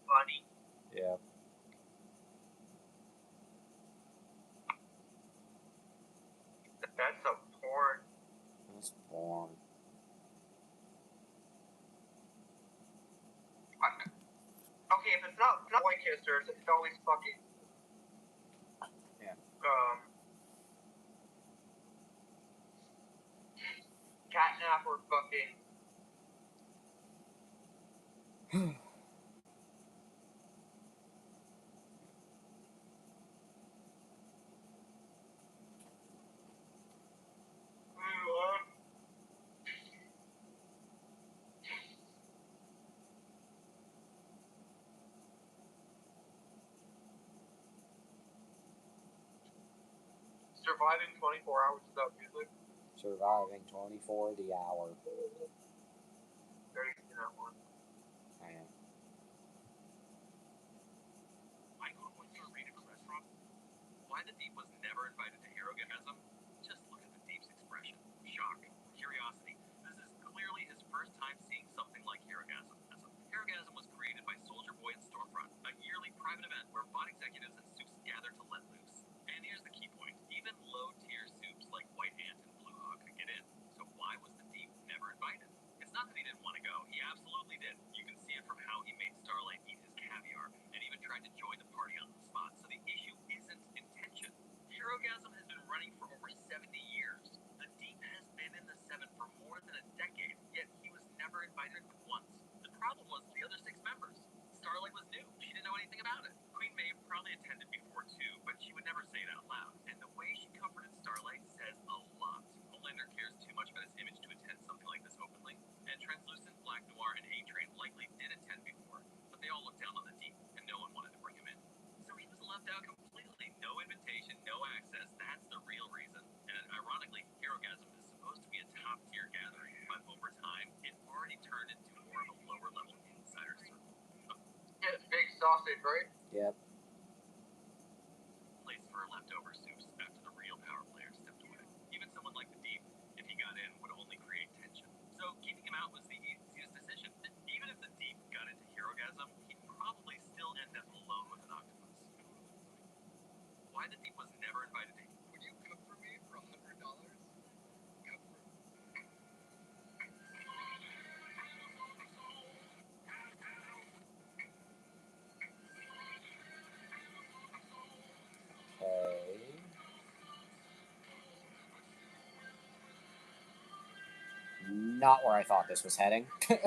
Funny. Yeah. That's a porn. That's porn. Okay, if it's not white kissers, it's always fucking. Yeah. Catnap or fucking. Surviving 24 hours without music. Surviving 24 the hour. Very seen that one. Man. Michael went to a rated restaurant. Why the Deep was never invited to Herogasm? Just look at the Deep's expression. Shock. Curiosity. This is clearly his first time seeing something like Herogasm. Herogasm was created by Soldier Boy and Stormfront, a yearly private event where bot executives and soups gather to let loose. And here's the key point. Even low-tier soups like White Ant and Blue Hawk could get in. So why was the Deep never invited? It's not that he didn't want to go. He absolutely did. You can see it from how he made Starlight eat his caviar and even tried to join the party on the spot. So the issue isn't intention. Herogasm has been running for over 70 years. The Deep has been in the Seven for more than a decade, yet he was never invited once. The problem was the other 6 members. Starlight was new. She didn't know anything about it. Queen Maeve probably attended before too, but she would never say it out loud. And the way she comforted Starlight says a lot. Homelander cares too much about his image to attend something like this openly. And Translucent, Black Noir, and A-Train likely did attend before, but they all looked down on the Deep, and no one wanted to bring him in. So he was left out completely. No invitation, no access. That's the real reason. And ironically, Herogasm is supposed to be a top-tier gathering, but over time, it already turned into more of a lower-level insider circle. Yeah, it's big sausage, right? Yep. Place for leftover soups after the real power players stepped away. Even someone like the Deep, if he got in, would only create tension. So keeping him out was the easiest decision. Even if the Deep got into Herogasm, he'd probably still end up alone with an octopus. Why the Deep was never invited to. Would you cook for me for $100? Cook for me. Okay. not where I thought this was heading. Who is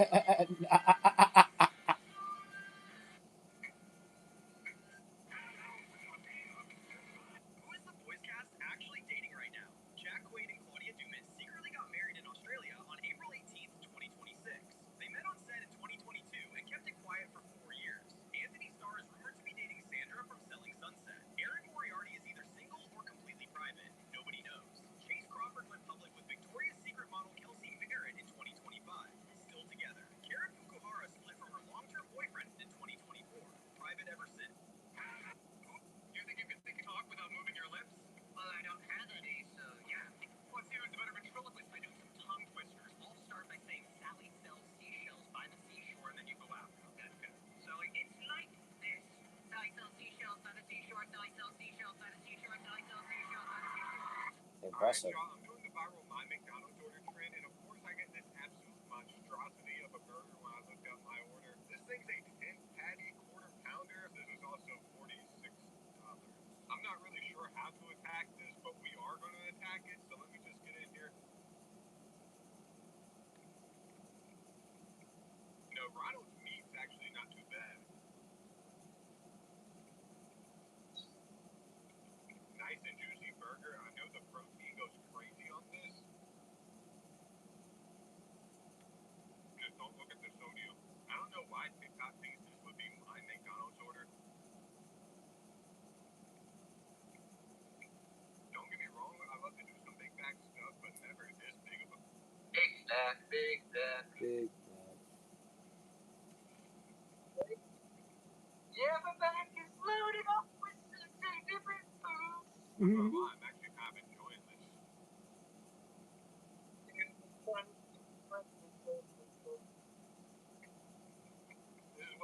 the boys cast actually dating right now? Jack Quaid and Claudia Dumas secretly got married in Australia on April 18th, 2026. They met on set in 2022 and kept it quiet for 4 years. Anthony Starr is rumored to be dating Sandra from Selling Sunset. Erin Moriarty is either single or completely private. Nobody knows. Chase Crawford went public with Victoria's Secret model Kelsey Merritt in 2025. Still together. Karen Fukuhara split from her long-term boyfriend in 2024. Private ever since. Do you think you can talk without moving your lips? Well, I don't have any, so yeah. Let's see who's the better ventriloquist by doing some tongue twisters. I'll start by saying Sally sells seashells by the seashore, and then you go out. Okay, good. Sally, it's like this. Sally sells seashells by the seashore, Sally sells seashells by the seashore, Sally sells seashells by the seashore. Impressive. All right, y'all, I'm doing the viral My McDonald's order trend, and of course I get this absolute monstrosity of a burger when I look up my order. This thing's a 10-patty quarter pounder. This is also $46. I'm not really sure how to attack this, but we are going to attack it, so let me just get in here. No, Ronald's meat's actually not too bad. Nice and juicy burger. I know the protein goes crazy on this. Just don't look at the sodium. I don't know why TikTok thinks this would be my McDonald's order. Don't get me wrong, I love to do some big back stuff, but never this big of a... Big Mac, Big Mac. Big. Yeah, my bag is loaded up with 16 different foods. Oh, I'm actually kind of enjoying this. This is what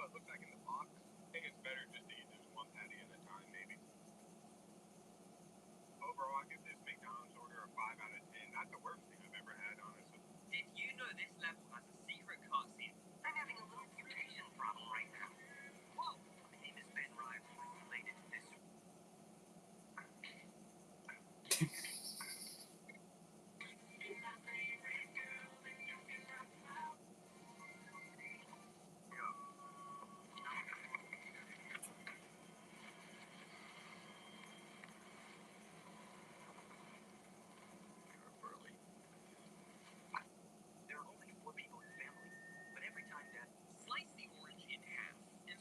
it looks like in the box. I think it's better just to eat this one patty at a time, maybe. Overall, I give this McDonald's order a 5 out of 10. Not the worst thing I've ever had, honestly. Did you know this level has a secret cutscene? I'm having a little mutation problem right now. Whoa! My name is Ben Ryan. I'm related to this. There are only 4 people in the family, but every time Dad slice the orange in half and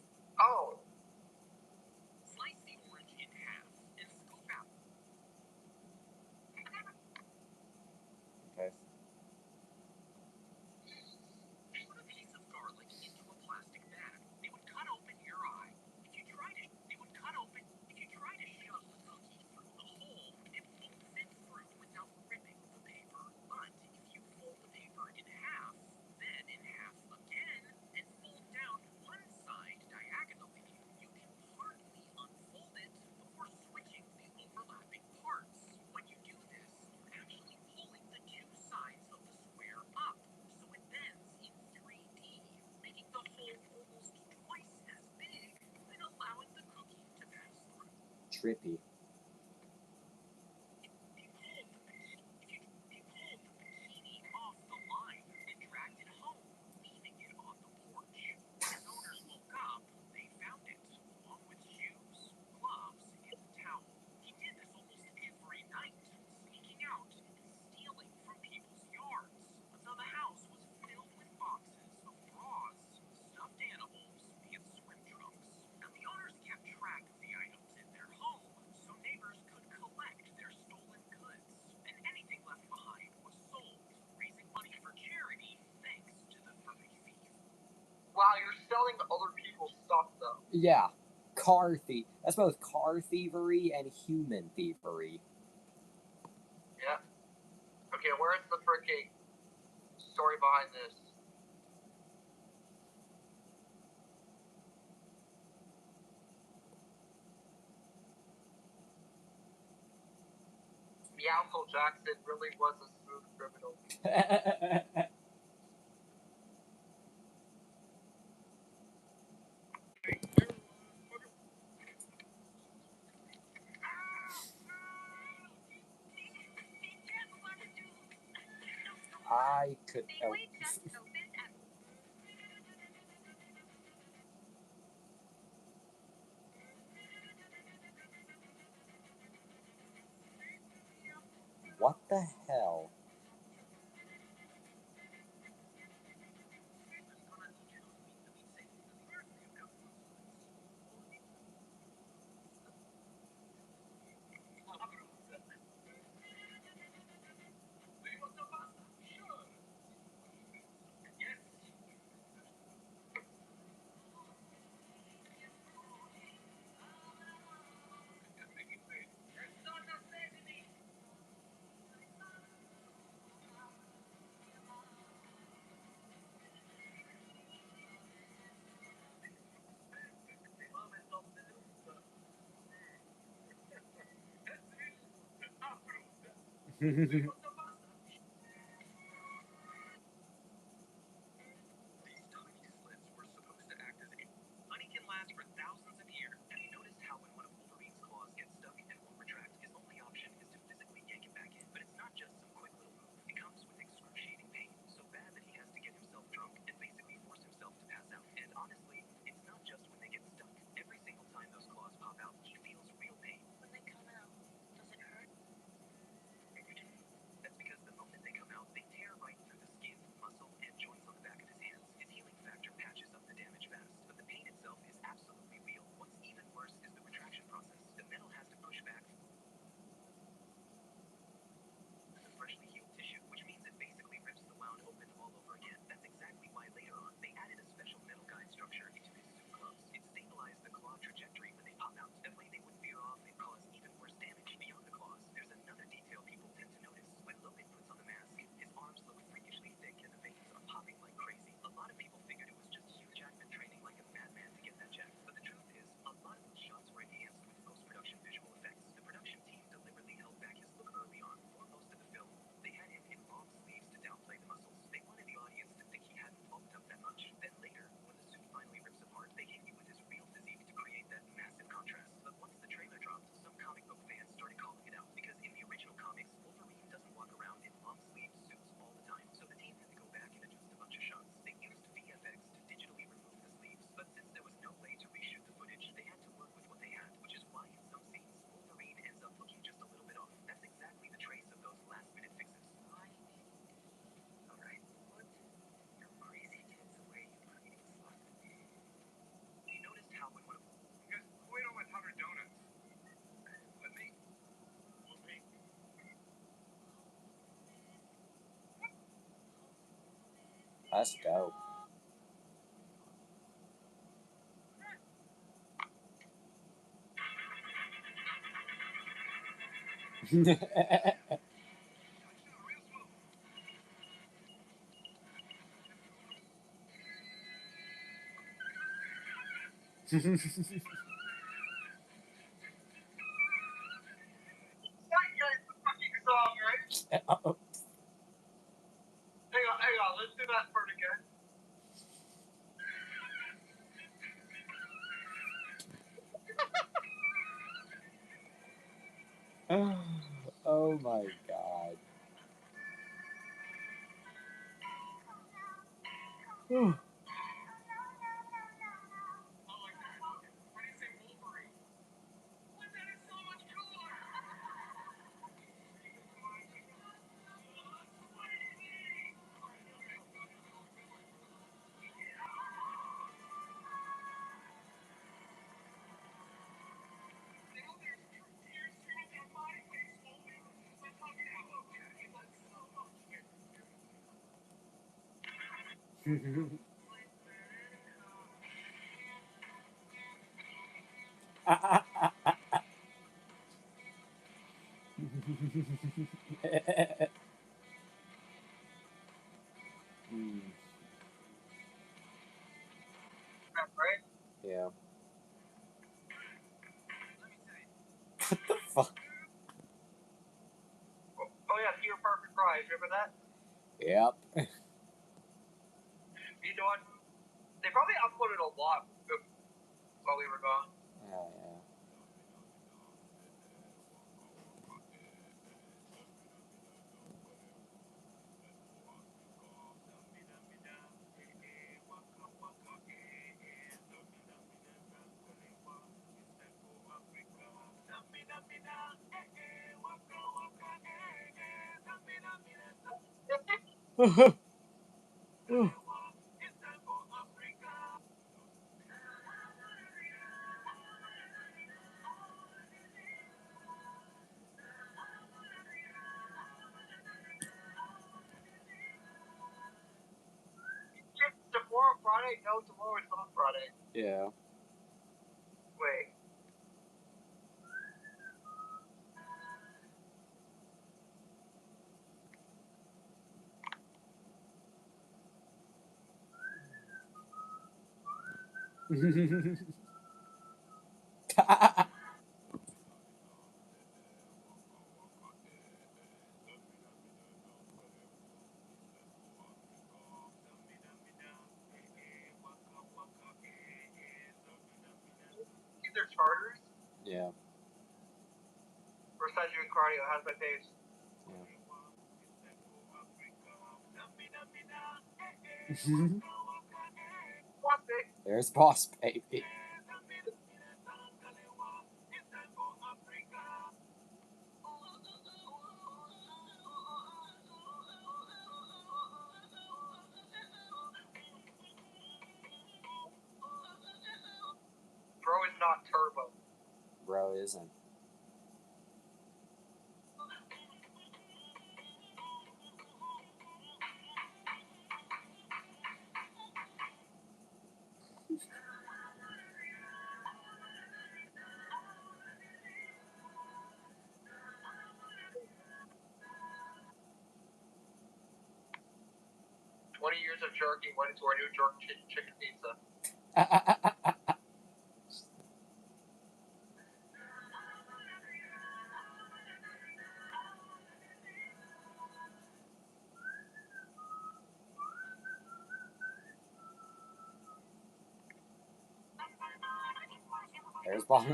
slice the orange in half and scoop out. Okay. Put a piece of garlic into a plastic bag. They would cut open your eye. If you try to shove the cookie through the hole, it won't fit through without ripping the paper. But if you fold the paper in half, then in half again, and fold down one side diagonally, you can partly unfold it before switching the overlapping parts. When you do this, you're actually pulling the 2 sides of the square up, so it bends in 3D, making the hole almost twice as big and allowing the cookie to pass through. Trippy. He pulled the bikini off the line and dragged it home, leaving it on the porch. When his owners woke up, they found it, along with shoes, gloves, and a towel. He did this almost every night, sneaking out and stealing from people's yards, until the house was filled with boxes of bras, stuffed animals, and swim trunks. Now, the owners kept track of the items in their home, so neighbors could collect their stolen goods, and anything left behind was sold, raising money for charity thanks to the furry thief. Wow, you're selling other people's stuff, though. Yeah. Car thief. That's both car thievery and human thievery. Yeah. Okay, where's the freaking story behind this? Meowful Jackson really was a smooth criminal. I could. Oh. What the hell? Honey can last for thousands of years, and he noticed how when one of Wolverine's claws gets stuck and won't retract, his only option is to physically yank it back in. But it's not just some quick little move. It comes with excruciating pain, so bad that he has to get himself drunk and basically force himself to pass out. And honestly, it's not just when they get stuck. Every single time those claws pop out, he feels real pain. When they come out, does it hurt? That's because the moment they come out, they tear right through the skin, muscle, and joints on the back of his hands. His healing factor patches up the damage fast, but the pain itself is absolutely real. What's even worse is the retraction process. The metal has to push back the freshly healed tissue, which means it basically rips the wound open all over again. That's exactly why later on, they added a special metal guide structure into his suit gloves. It stabilized the claw trajectory when they pop out. That way they wouldn't veer off and cause even worse damage. Beyond the claws, there's another detail people tend to notice. When Logan puts on the mask, his arms look freakishly thick and the veins are popping like crazy. A lot of people figured it was just Hugh Jackman training like a madman to get that jack. But the truth is, a lot of those shots were enhanced with post-production visual effects. The production team deliberately held back his look early on. For most of the film, they had him in long sleeves to downplay the muscles. They wanted the audience to think he hadn't bulked up that much. Then later, when the suit finally rips apart, they hit you with his real physique to create that massive contrast. But once the trailer dropped, some comic book fans started calling it out because in the original comics, Wolverine doesn't walk around in long-sleeved suits all the time. So the team had to go back and adjust a bunch of shots. They used VFX to digitally remove the sleeves, but since there was no way to reshoot the footage, they had to work with what they had, which is why in some scenes, Wolverine ends up looking just a little bit off. That's exactly the trace of those last-minute fixes. Alright, what? You're crazy kids the way you create stuff. You noticed how when one of Because we don't want 100 donuts. with me, Let's go. That guy's the fucking song, right? Hang on, let's do that part again. Oh my god. why do you say Wolverine? What? That is so much cooler! You know there's tears streaming down my face, Wolverine. I'm talking about okay, but so much. Hmm, Right? yeah. Let me tell you. What the fuck? Oh yeah, Peter Parker cries. Remember that? Yep. You know what? They probably uploaded a lot while we were gone. Oh, yeah. Tomorrow Friday? No, tomorrow is not Friday. Yeah. Wait. These are charters. Yeah. Or start doing cardio. How's my pace? What's it? There's Boss Baby. Bro is not turbo. Bro isn't. Years of jerky went into our new chicken pizza. There's Boss.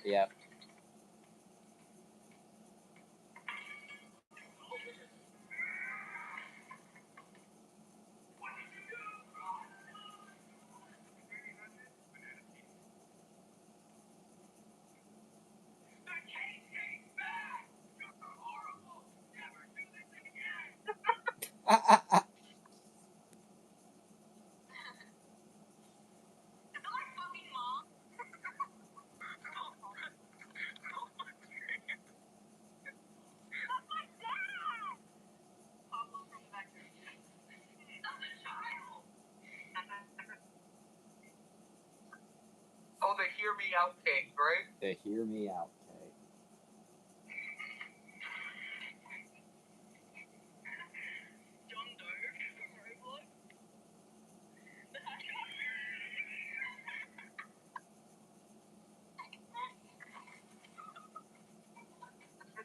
Yep. Oh, the hear me out take, right? The hear me out take.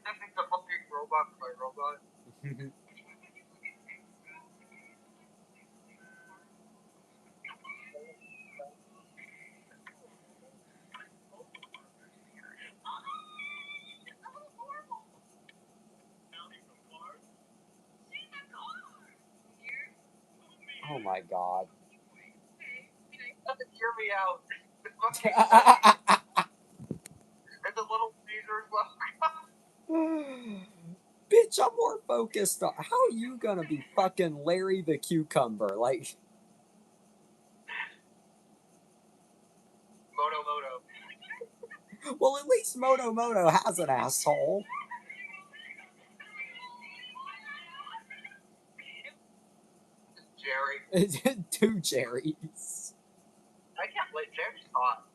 That thing's a fucking robot by robot. Oh my god. Doesn't hear me out. It's fucking it's a little Caesar's logo. Bitch, I'm more focused on how are you gonna be fucking Larry the Cucumber? Like, Moto. well, at least Moto Moto has an asshole. Jerry. Two Jerrys. I can't believe Jerry's hot.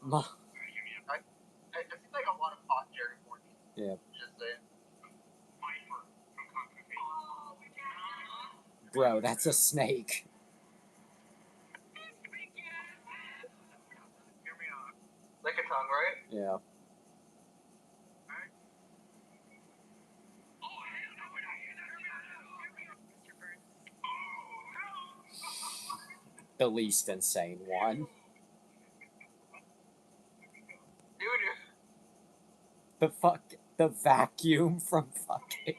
Ma- It seems like a lot of hot Jerry Morton. Yeah. Just saying. Bro, that's a snake. Yeah. Mr. Burns. The least insane one. Dude, The vacuum from fucking.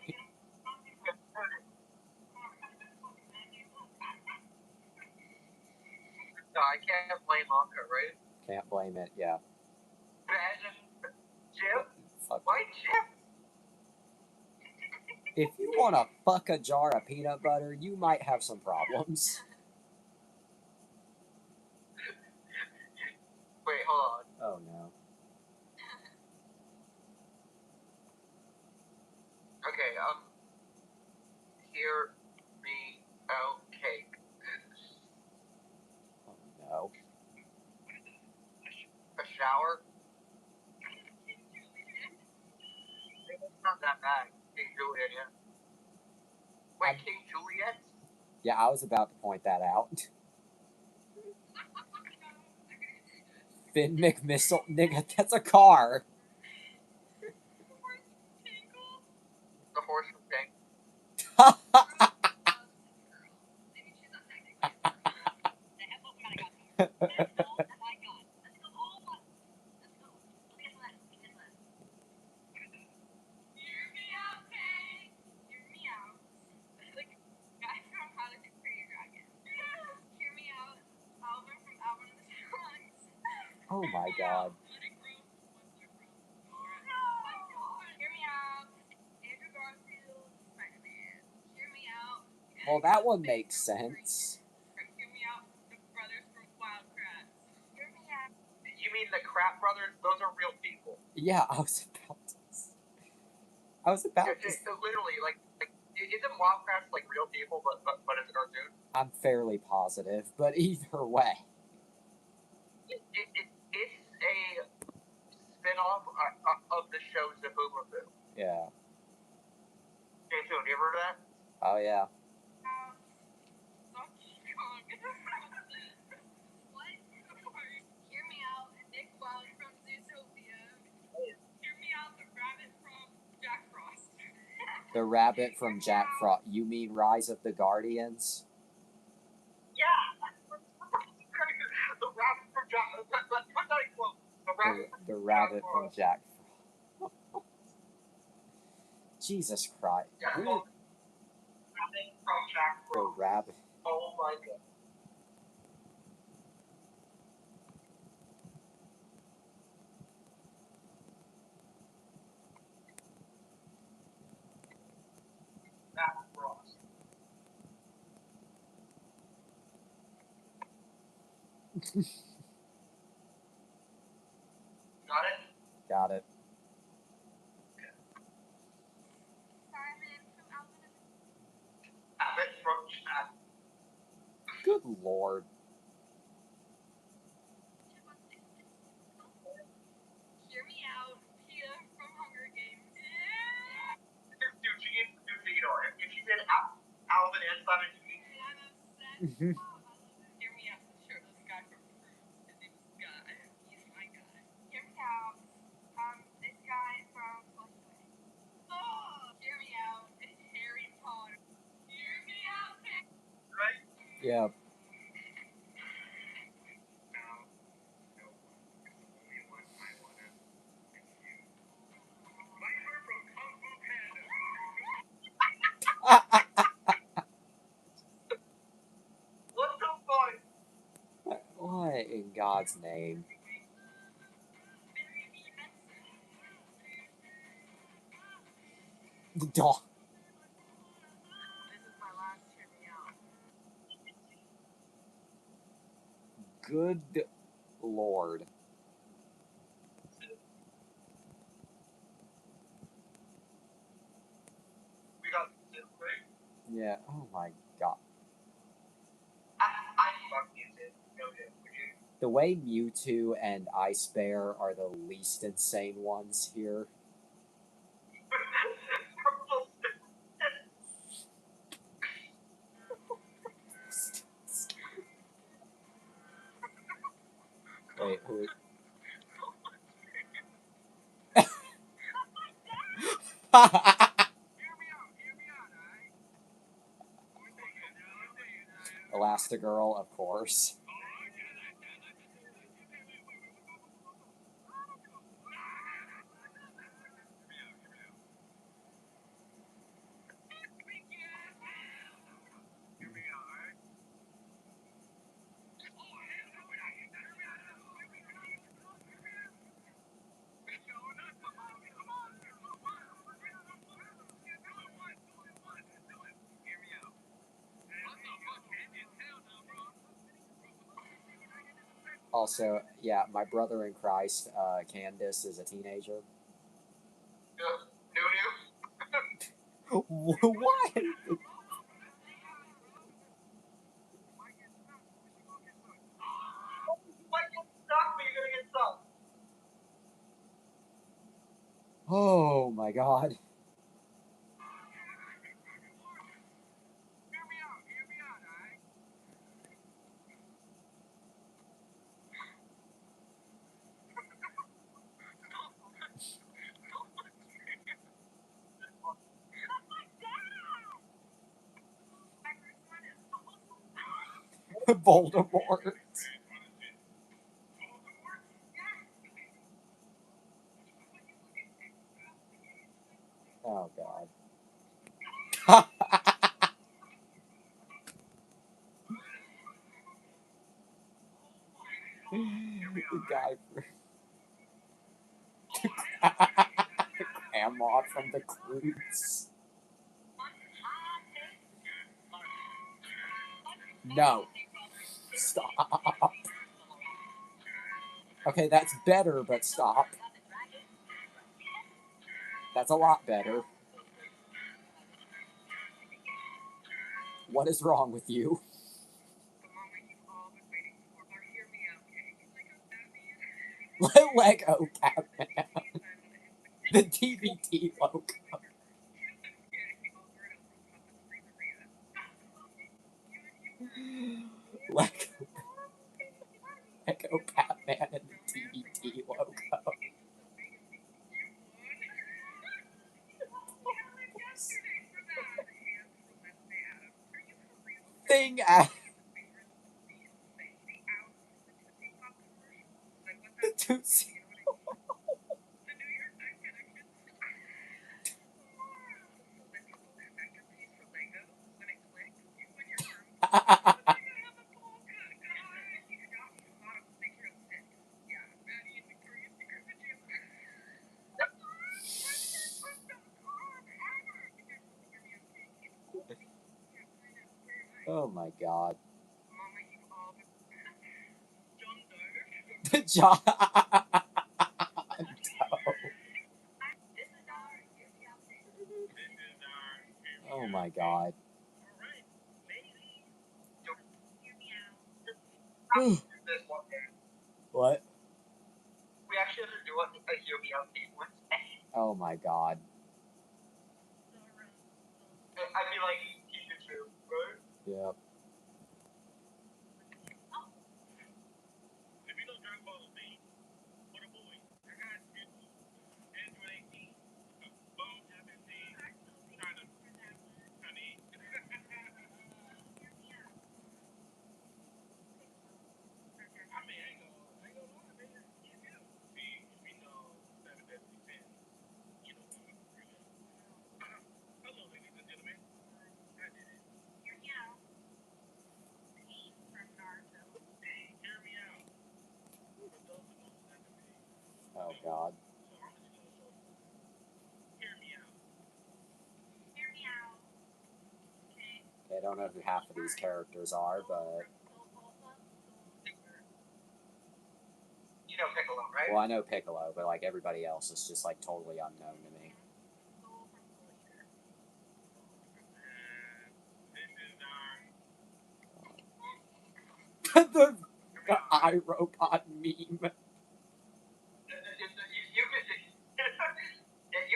no, I can't blame Anka, right? Can't blame it. Yeah. Imagine Jim. Fuck. Why Jim? If you want to fuck a jar of peanut butter, you might have some problems. Wait, hold on. Oh no. Okay, hear me out, cake. Oh no. A shower? It's not that bad. King Juliet, yeah. Wait, King Juliet? Yeah, I was about to point that out. Finn McMissile, nigga, that's a car. The horse from Tank. Oh my god. Well, that one makes sense. You mean the Crap Brothers? Those are real people. Yeah, I was about to. Literally, like isn't Wildcrats like real people, but it's a cartoon? I'm fairly positive, but either way. It's a spin-off of the show Zaboomafoo. Yeah. Okay, so have you ever heard of that? Oh yeah. The rabbit from Jack Frost. You mean Rise of the Guardians? Yeah. The rabbit from Jack. Put that in quotes. The rabbit from Jack Frost. Jesus Christ. Yeah, Who- rabbit from Jack the Frost. rabbit. Oh my god. Jack Frost. Got it? Got it. Rabbit from Jack. Good lord. Dude, she needs to do Theodore. If she did Alvin and Simon, right? Yeah. What the fuck? What in God's name? The dog. Good lord. We got this, right? Yeah. Oh my god. I fuck music. No shit. Would you? The way Mewtwo and Ice Bear are the least insane ones here. Wait, who? alright? Elastigirl, of course. Also, yeah, my brother in Christ, Candace, is a teenager. What? Oh my god. Voldemort. Oh god. The guy Grandma from the Cruise. No. Stop. Okay, that's better, but stop. That's a lot better. What is wrong with you? Lego Catman. The DVD logo. Lego Batman and the DVD logo. Thing at the Tootsie. Oh my god. John Doe. Oh my god. What? We actually have to do a Hear Me Out game one day. Oh my god. I'd be like Pikachu, right? Yep. If you know Dragon Ball Z, what a boy. I got Android 18. Boom, FNC. Kind of. Honey. I mean, I ain't gonna lie, man. You do. See, if you know that that's defense, you know what I'm saying. Hello, ladies and gentlemen. I did it. Hear me out. Hear me out. For those who know that to me. Oh god. So I'm just gonna show you. Hear me out. Hear me out. Okay. Okay, I don't know who half of these characters are, but You know Piccolo, right? well, I know Piccolo, but like everybody else is just like totally unknown to me. the iRobot meme. You could you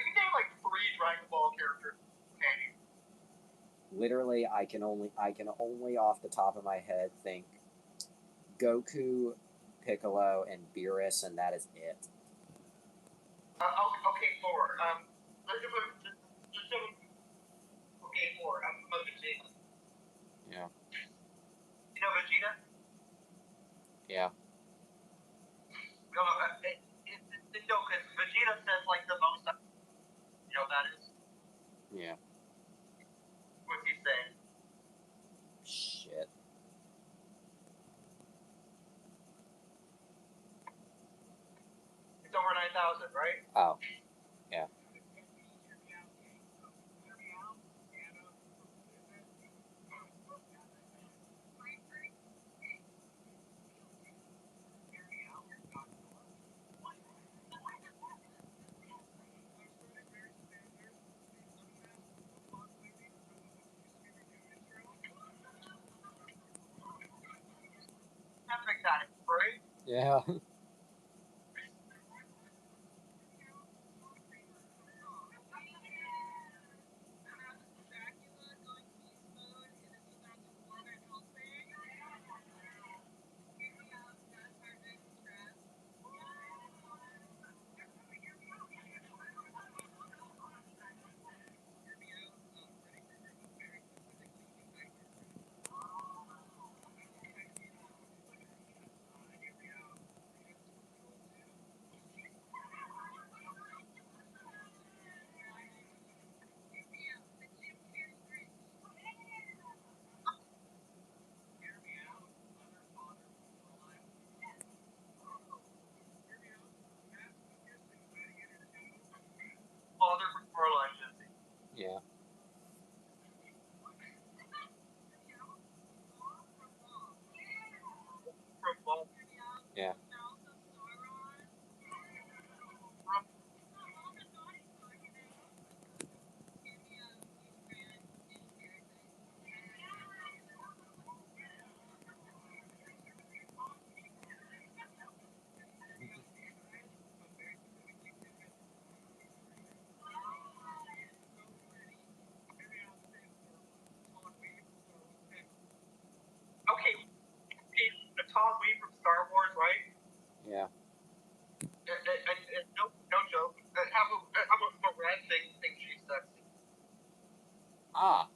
can name like 3 Dragon Ball characters. Okay. Literally, I can only off the top of my head think Goku, Piccolo, and Beerus, and that is it. Okay, 4. Let's Yeah. No, because Vegeta says like the most. You know what that is? Yeah. What's he saying? Shit. It's over 9,000, right? Oh. Yeah. Epic that is, right? Yeah. Father from Coraline, Jesse. Yeah. From Ball. Yeah. Okay, the Tom Wee from Star Wars, right? Yeah. And no joke. Have a red thing thinks she's sexy. Ah.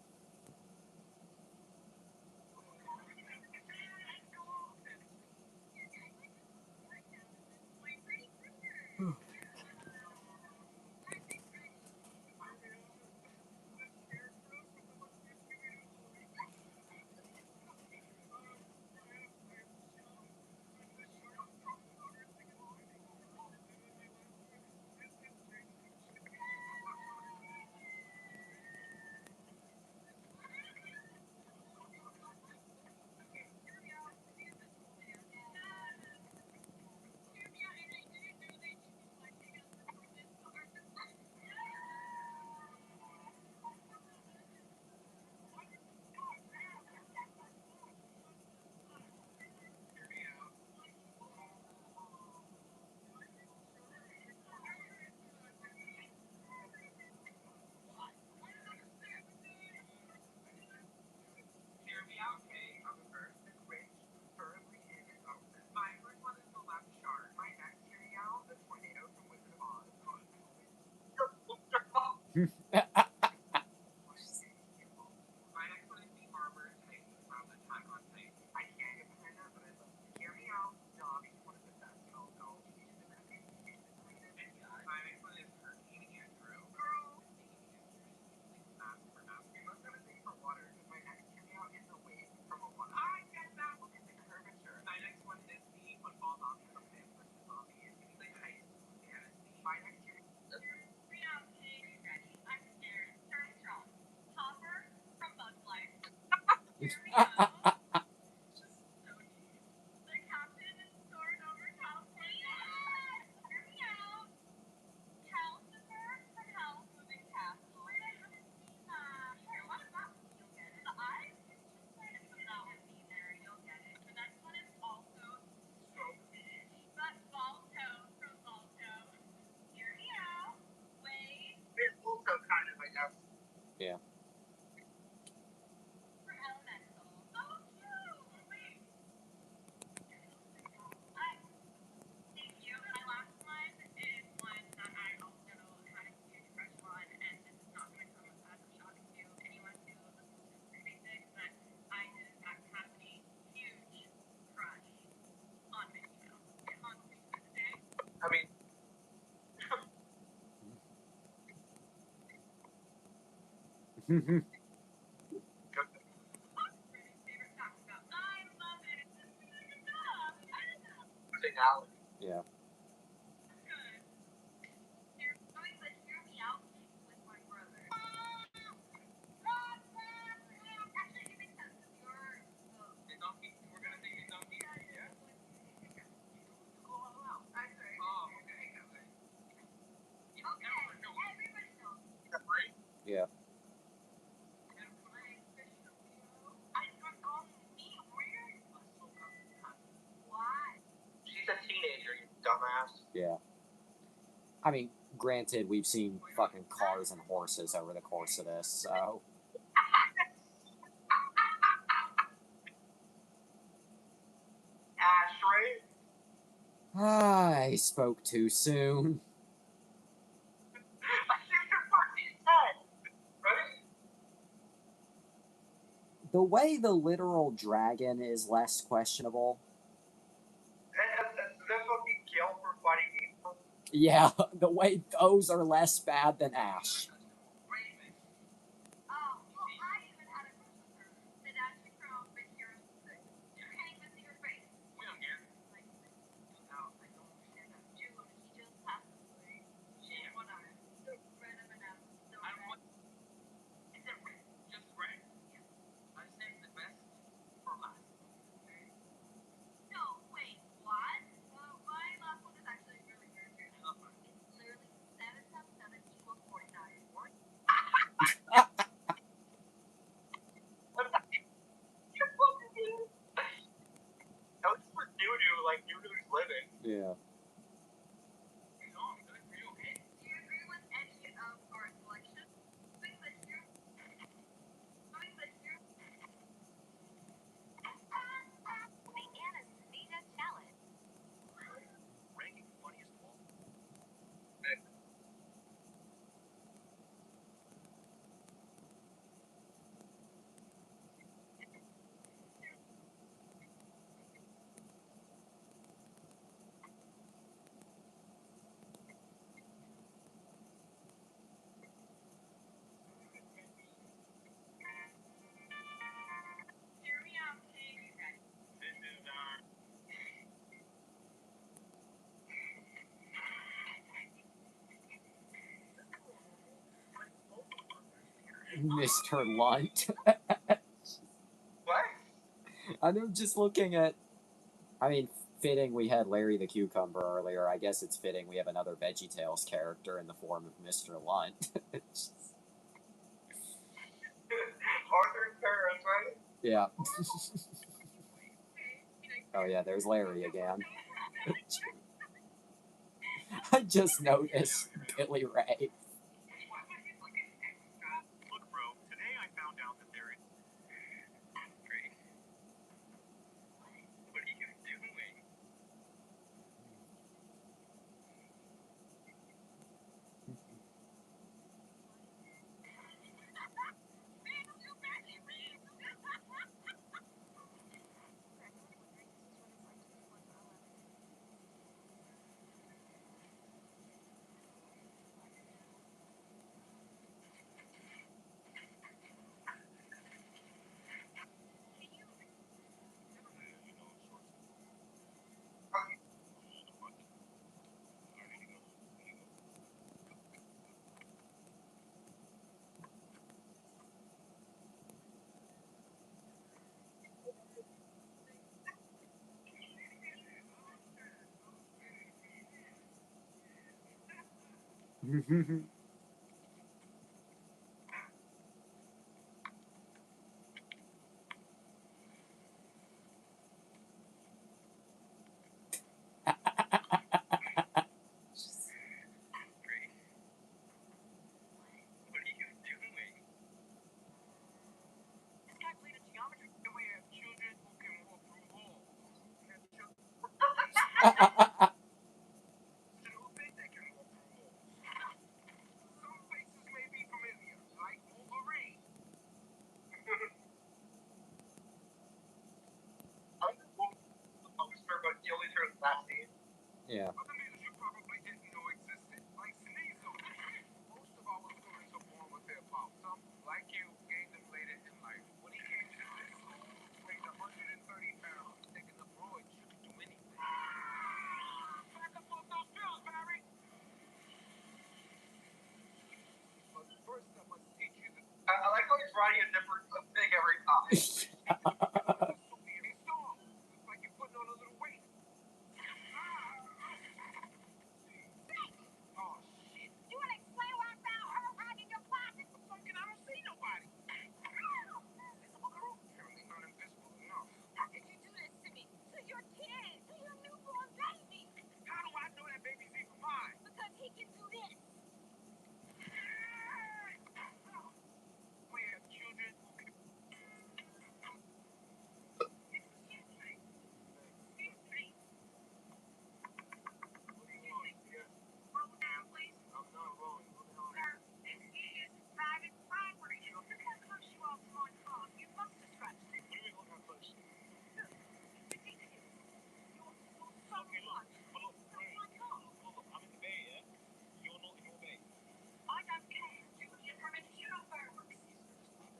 Hear me out, Kay. I'm a person rich, thoroughly in his outfit. My first one is the left shark. My next hear me out, the tornado from Wizard of Oz. My next one is the armor Titan from Attack on Titan. I can't get behind that, but I love it. Hear me out, Dobby's one of the best. Oh no. My next one is Hurricane Andrew. Girl. We must have a thing for water, because my next hear me out is the wave from a water. I get that. Look at the curvature. My next one is the football zombie from Plants vs. Zombies. It's like high school fantasy. My next hear me out. I'm scared. Start strong. Hopper from Bug's Life. Hear me out. The captain is soaring over California. Hear me out. Calcifer from Hell's Moving Castle. Wait, I haven't seen that. Here, what is that? You'll get it. The eyes? It's the that one be there. You'll get it. The next one is also so fish. But Balto from Balto. Hear me Yeah. Yeah. She's a teenager, you dumbass. Yeah. I mean, granted, we've seen fucking cars and horses over the course of this, so. Ashtray? I spoke too soon. I saved your fucking head! Right? The way the literal dragon is less questionable. And that's fucking kill for fighting evil. Yeah, the way those are less bad than Ash. At least for Nunu, like Nunu's living. Yeah. Mr. Lunt. What? I'm just looking at. I mean, fitting we had Larry the Cucumber earlier. I guess it's fitting we have another VeggieTales character in the form of Mr. Lunt. Arthur's parents, right? Yeah. Oh, yeah, there's Larry again. I just noticed Billy Ray. Look, bro, today I found out that there is. Great. What are you doing? Great. What are you doing? This calculated geometry the way of children who can walk through walls. Children who think they can walk through walls. Some faces may be familiar, like Wolverine. I'm just a poster, but he only turns last name. Yeah. Other names you probably didn't know existed, like Sneasel. Most of our stories are born with hip hop. Some, like you, Like you're putting on a little weight. Oh, shit. You want to explain why I found her hiding in your closet? Fucking, I don't see nobody. Invisible girl? Apparently not invisible enough. How could you do this to me? To your kid? To your newborn baby? How do I know that baby's even mine? Because he can do this. We have children who can. Excuse me. What do you want? Yes. Roll down, please. I'm not rolling. What the hell? Sir, this is private property. You can't push you off my phone. You must have scratched it. What do you mean, look how close? Ridiculous. You're so Okay, look. much. But look, Oh my God. look, I'm in the bay, yeah? You're not in your bay. I don't care. Do you permit to shoot off fireworks?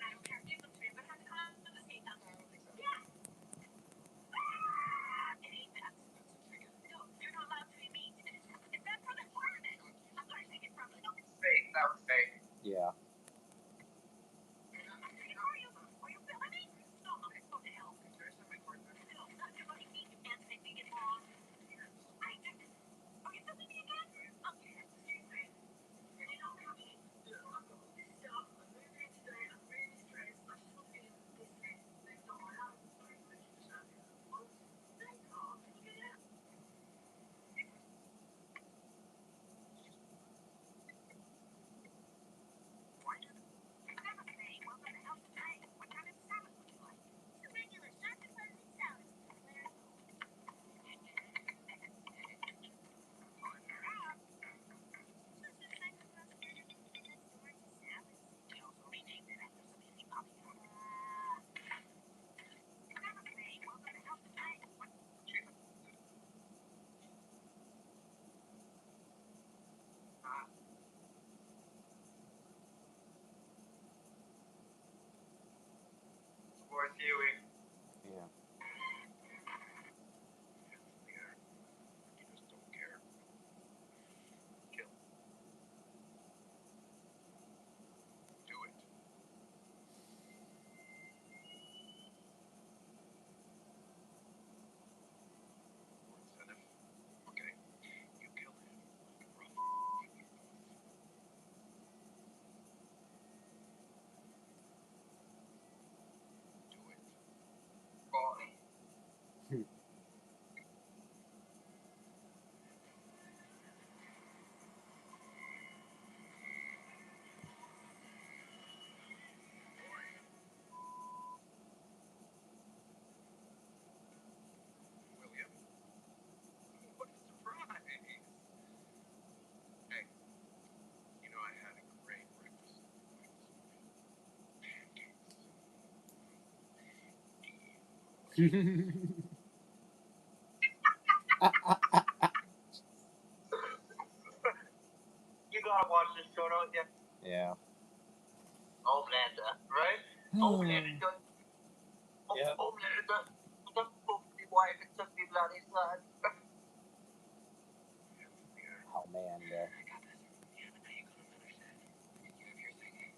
I don't care. Give them to me, but have to come out of the state now. I don't think so. Yeah. It ain't that. That's a trigger. No, you're not allowed to be mean. It's bad for the environment. I'm going to take it from you. Fake. That was fake. Yeah. Are you filming me? No, I'm going to go to hell. There's something for that. No, you're going to meet your fans and make it wrong. I did. Are you filming me again? Okay, excuse me. You know how to do this stuff. I'm really today. I'm really stressed. I should be listening. They don't know how to do this. Oh, thank God. Yeah. Why did you never say welcome to Hell Today? What kind of salad would you like? It's a regular shot and frozen salad. Where? On your app. This is like the most beautiful next door to salads. They also renamed it after some hippie poppy. You never say welcome to Hell Today. What? Sports Huey. Yeah. You just don't care. Kill. Do it. Incentive. Okay. You kill him. Do it. Boy. William. What a surprise. Hey, you know I had a great breakfast. You gotta watch this show, don't you? Yeah. Homelander, right? Oh. Homelander. Yep. Homelander. The poopy wife and took me bloody son. Oh man. I got this. Yeah, but now you gotta finish that. You have your thing.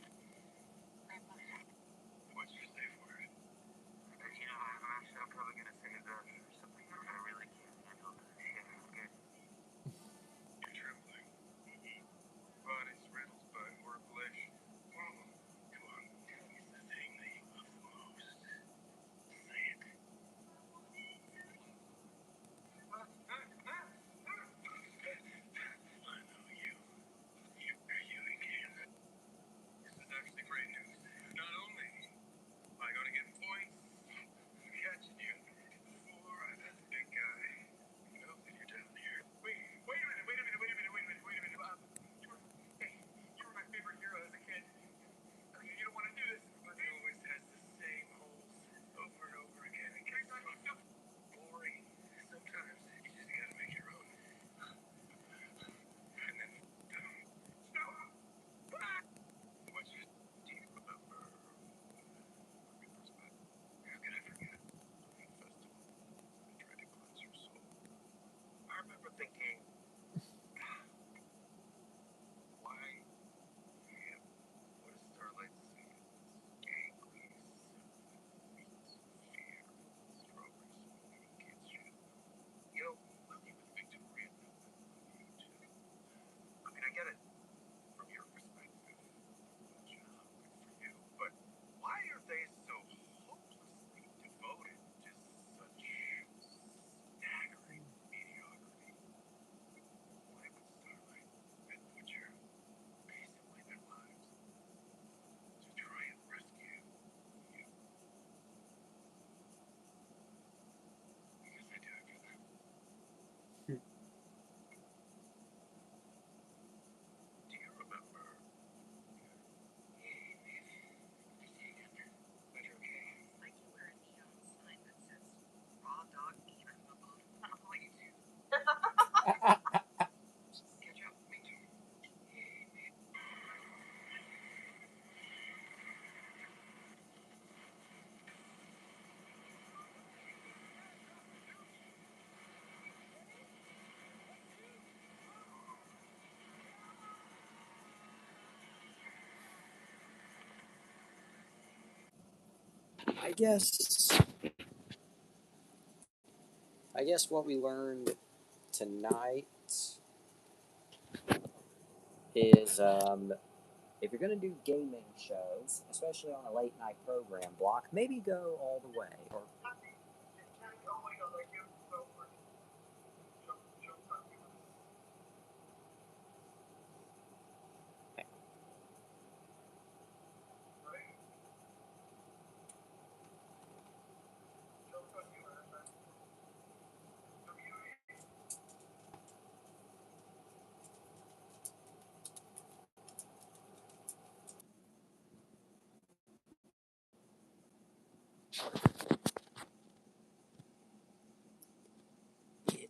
What's your safe word? You know, I'm probably gonna say that for something that I really can't handle. Yeah, I'm good. You're trembling. Body's riddled by work-flesh. Come on. It's the thing that you love the most. Say it. I know you. You again. This is actually great news. Not only am I gonna get points for catching you before I'm that big guy. You know that you're down here. Wait a minute. Hey, you were my favorite hero as a kid. Okay, you don't want to do this, but it always has the same holes over and over again. It gets so boring. Sometimes you just gotta make your own. And then, stop! What's your do you remember? How can I forget? The festival. I tried to cleanse your soul. I remember thinking, why him? What does Starlight see? Angry. I guess what we learned tonight is if you're going to do gaming shows, especially on a late night program block, maybe go all the way. Or Oh my god, I give so much.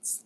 it's